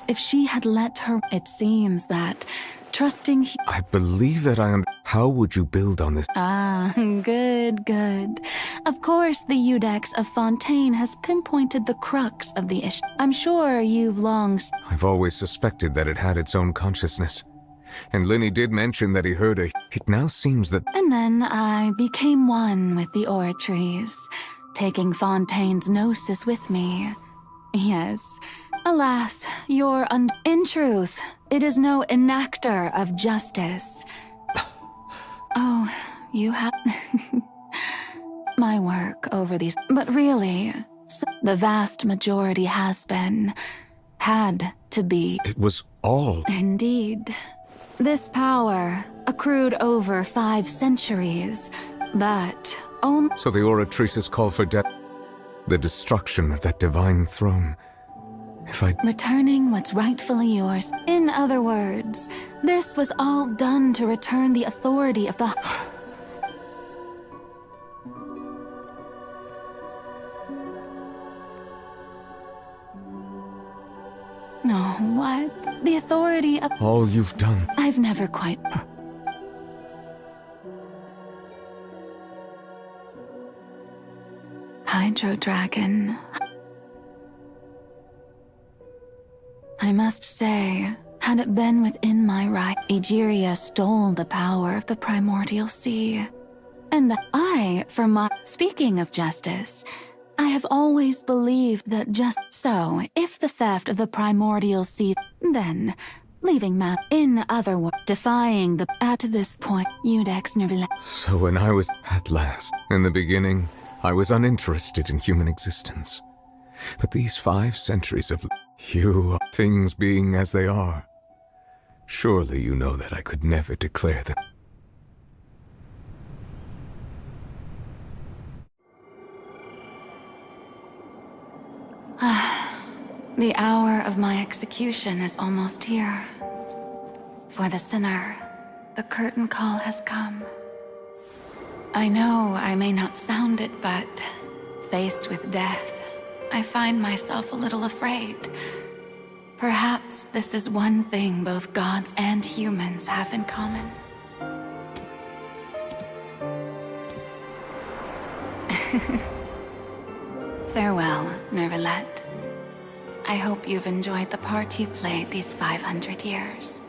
If she had let her, it seems that trusting. I believe that How would you build on this? Ah, good, good. Of course, the Udex of Fontaine has pinpointed the crux of the issue. I'm sure you've long. I've always suspected that it had its own consciousness. And Lenny did mention that he heard a. It now seems that. And then I became one with the Oratries, taking Fontaine's gnosis with me. Yes. Alas, you're in truth, it is no enactor of justice. Oh, you have my work over these, but really, the vast majority had to be. It was all. Indeed. This power accrued over 5 centuries, but only. So the Oratrices call for death, the destruction of that divine throne. If I. Returning what's rightfully yours. In other words, this was all done to return the authority of the. No, what? The authority of. All you've done. I've never quite. Hydro Dragon. I must say, had it been within my right, Egeria stole the power of the primordial sea. And that I, for my. Speaking of justice, I have always believed that so, if the theft of the primordial sea, then, leaving in other words, defying the. At this point, Udex Nerville. So when I was. At last. In the beginning, I was uninterested in human existence. But these 5 centuries of. Things being as they are. Surely you know that I could never declare them. The hour of my execution is almost here. For the sinner, the curtain call has come. I know I may not sound it, but faced with death, I find myself a little afraid. Perhaps this is one thing both gods and humans have in common. Farewell, Nervalette. I hope you've enjoyed the part you played these 500 years.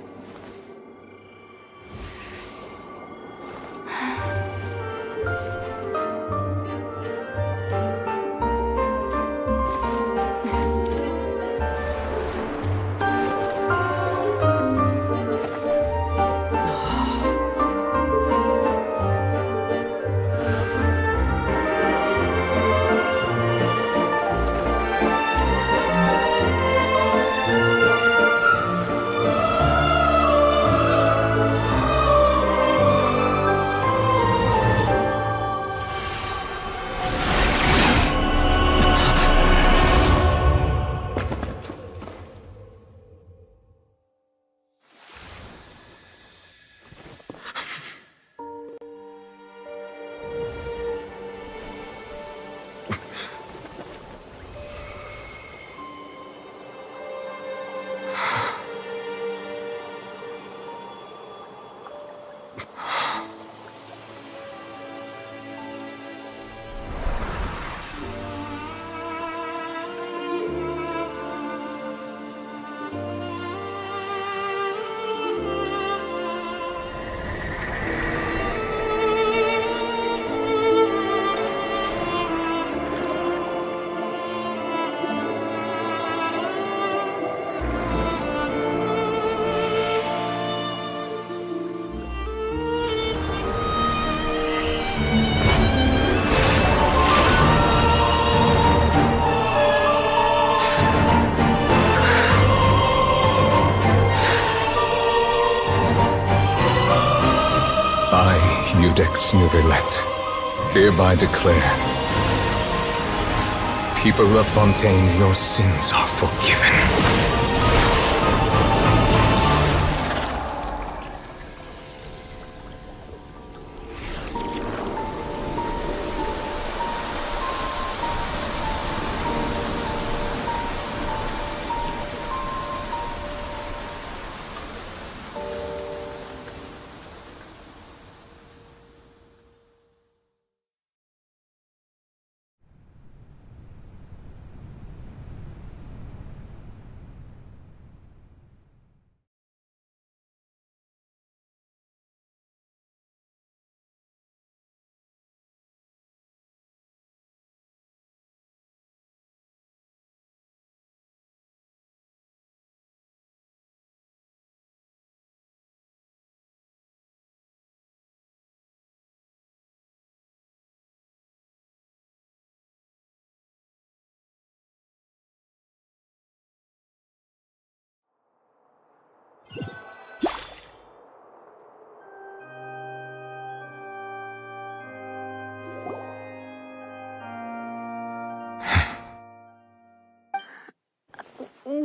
Udex Nervalette, hereby declare, people of Fontaine, your sins are forgiven.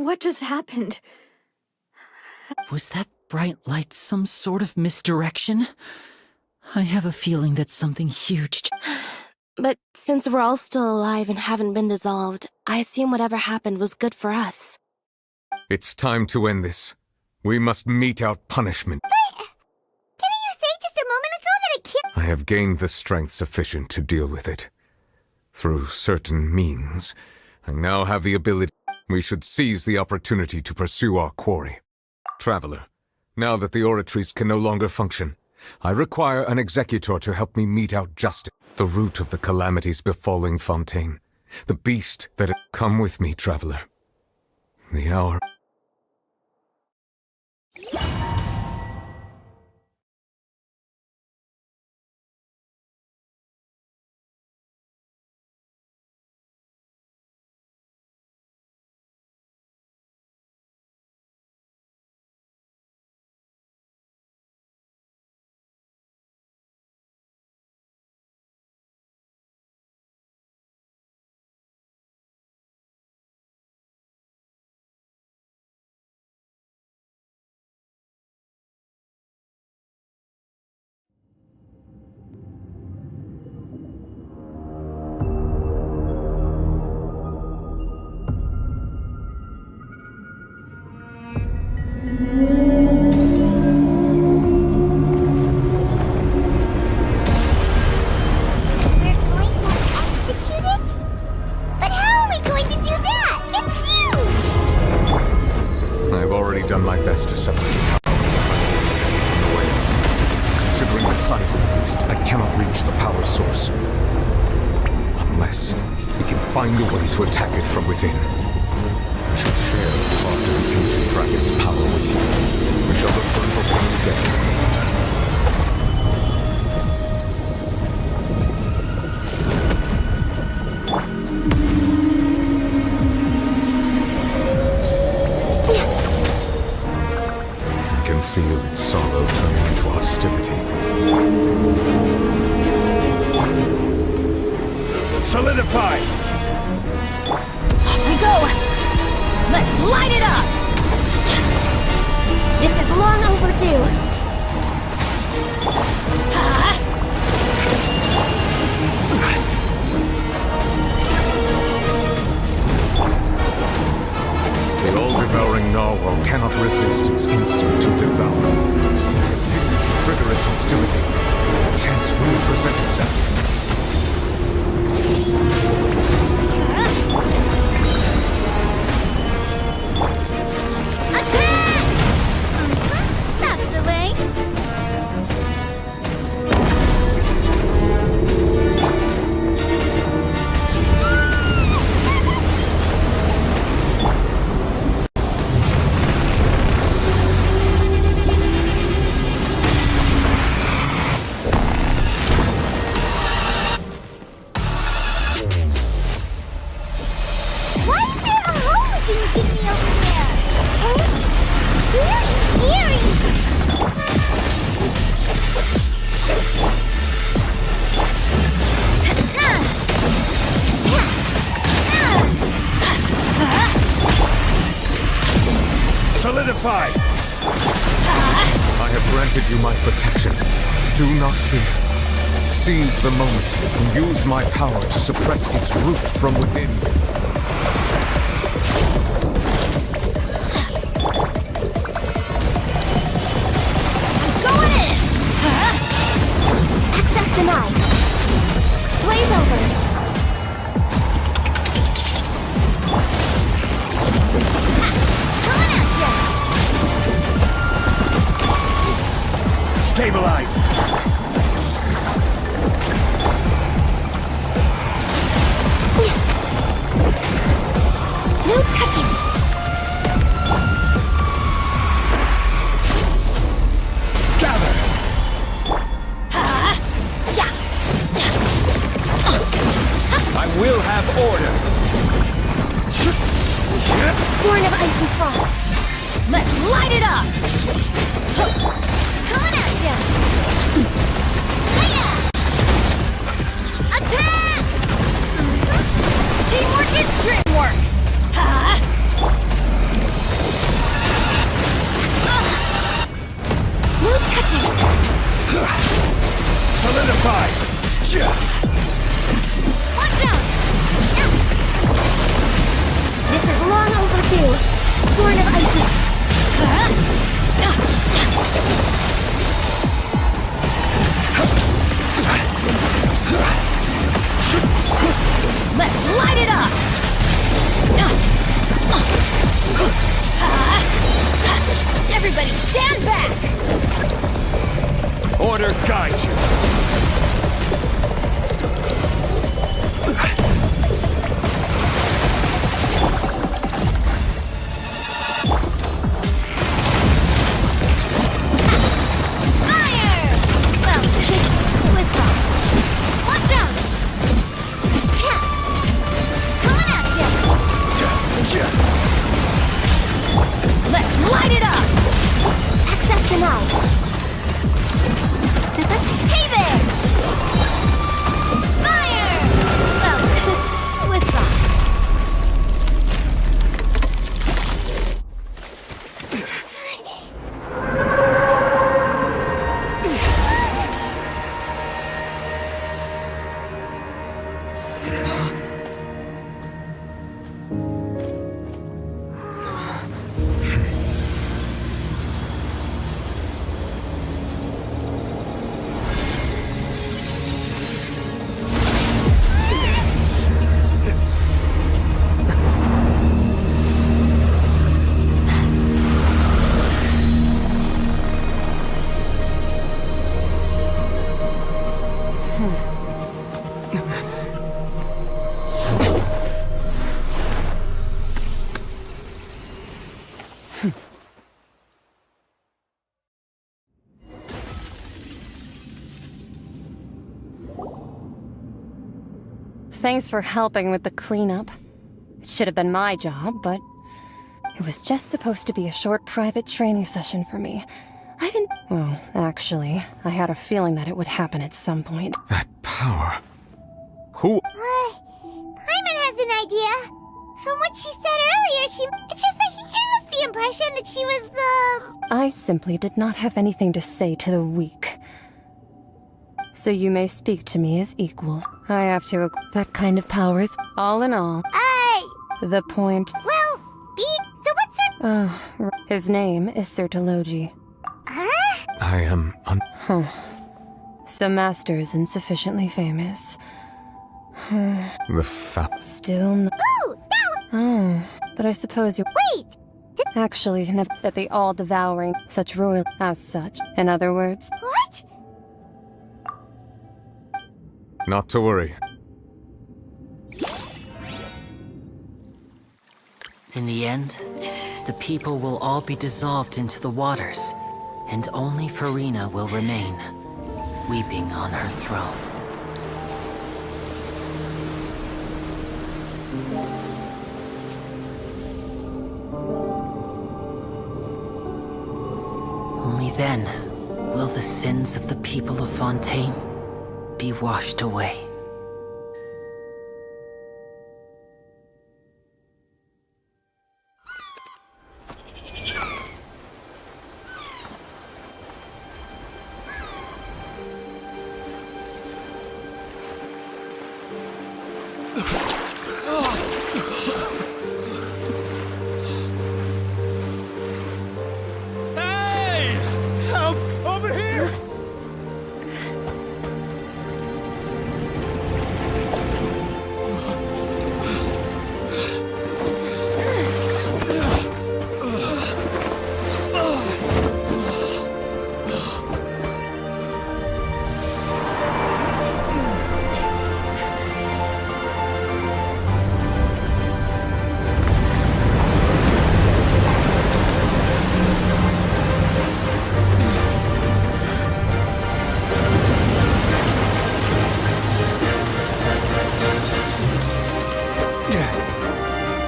What just happened? Was that bright light some sort of misdirection? I have a feeling that something huge... But since we're all still alive and haven't been dissolved, I assume whatever happened was good for us. It's time to end this. We must mete out punishment. Didn't you say just a moment ago that it can't— I have gained the strength sufficient to deal with it. Through certain means, I now have the ability. We should seize the opportunity to pursue our quarry. Traveler, now that the oratories can no longer function, I require an executor to help me mete out justice. The root of the calamities befalling Fontaine. The beast that had come with me, traveler. The hour... Find a way to attack it from within. I shall share part of the ancient dragon's power with you. We shall look for an opening together. I can feel its sorrow turning into hostility. Solidify! Off we go! Let's light it up! This is long overdue. The all-devouring narwhal cannot resist its instinct to devour. Continue to trigger its hostility. A chance will present itself. Attack! That's the way. Solidify! I have granted you my protection. Do not fear. Seize the moment and use my power to suppress its root from within. Going in! Access denied. Blaze over. Stabilize! No touching! Gather! I will have order! Born of ice and frost! Let's light it up! Coming at ya! Hiya! Attack! Teamwork is dreamwork! Everybody stand back! Order guide you. Let's light it up! Access denied. Hey there! Fire! Well, with thoughts. Thanks for helping with the cleanup. It should have been my job, but it was just supposed to be a short private training session for me. I didn't... Well, actually, I had a feeling that it would happen at some point. That power... Who... Paimon has an idea. From what she said earlier, it's just that he gave us the impression that she was, I simply did not have anything to say to the weak. So you may speak to me as equals. I have to... That kind of power is, all in all... The point... Well, so what's her... his name is Sertologi. I am So Master isn't sufficiently famous. Still no... but I suppose you're... Wait! Actually, that they all devouring such royal as such. In other words... What? Not to worry. In the end, the people will all be dissolved into the waters, and only Furina will remain, weeping on her throne. Only then will the sins of the people of Fontaine be washed away. Hey! Help! Over here!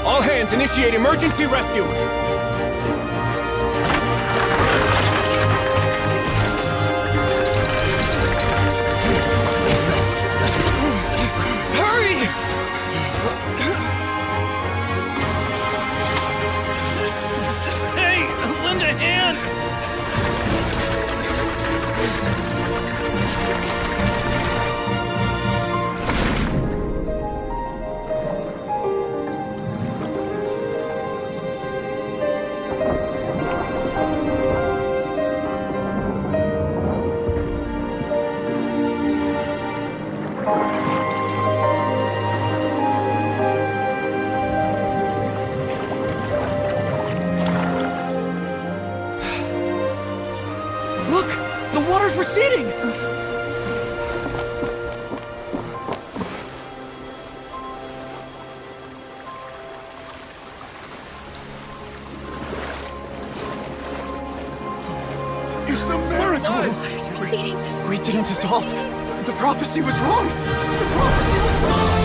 All hands, initiate emergency rescue! Hurry! Hey, lend a hand! It's receding! It's a miracle! Water's receding. We didn't dissolve. The prophecy was wrong. The prophecy was wrong!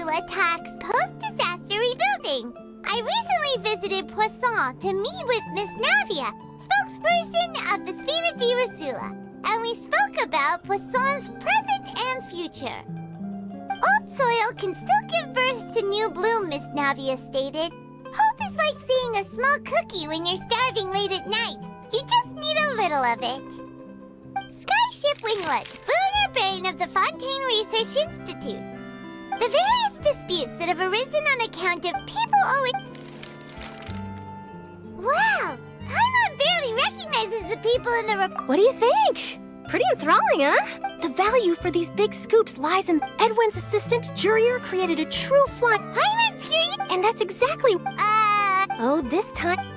Attacks post-disaster rebuilding. I recently visited Poisson to meet with Miss Navia, spokesperson of the Spina di Rusula, and we spoke about Poisson's present and future. Old soil can still give birth to new bloom, Miss Navia stated. Hope is like seeing a small cookie when you're starving late at night. You just need a little of it. Skyship Winglet, lunar brain of the Fontaine Research Institute. The various disputes that have arisen on account of people owing... Wow! Paimon barely recognizes the people in the What do you think? Pretty enthralling, huh? The value for these big scoops lies in Edwin's assistant, Jurier, created a true fly... Paimon's curious... And that's exactly... Oh, this time...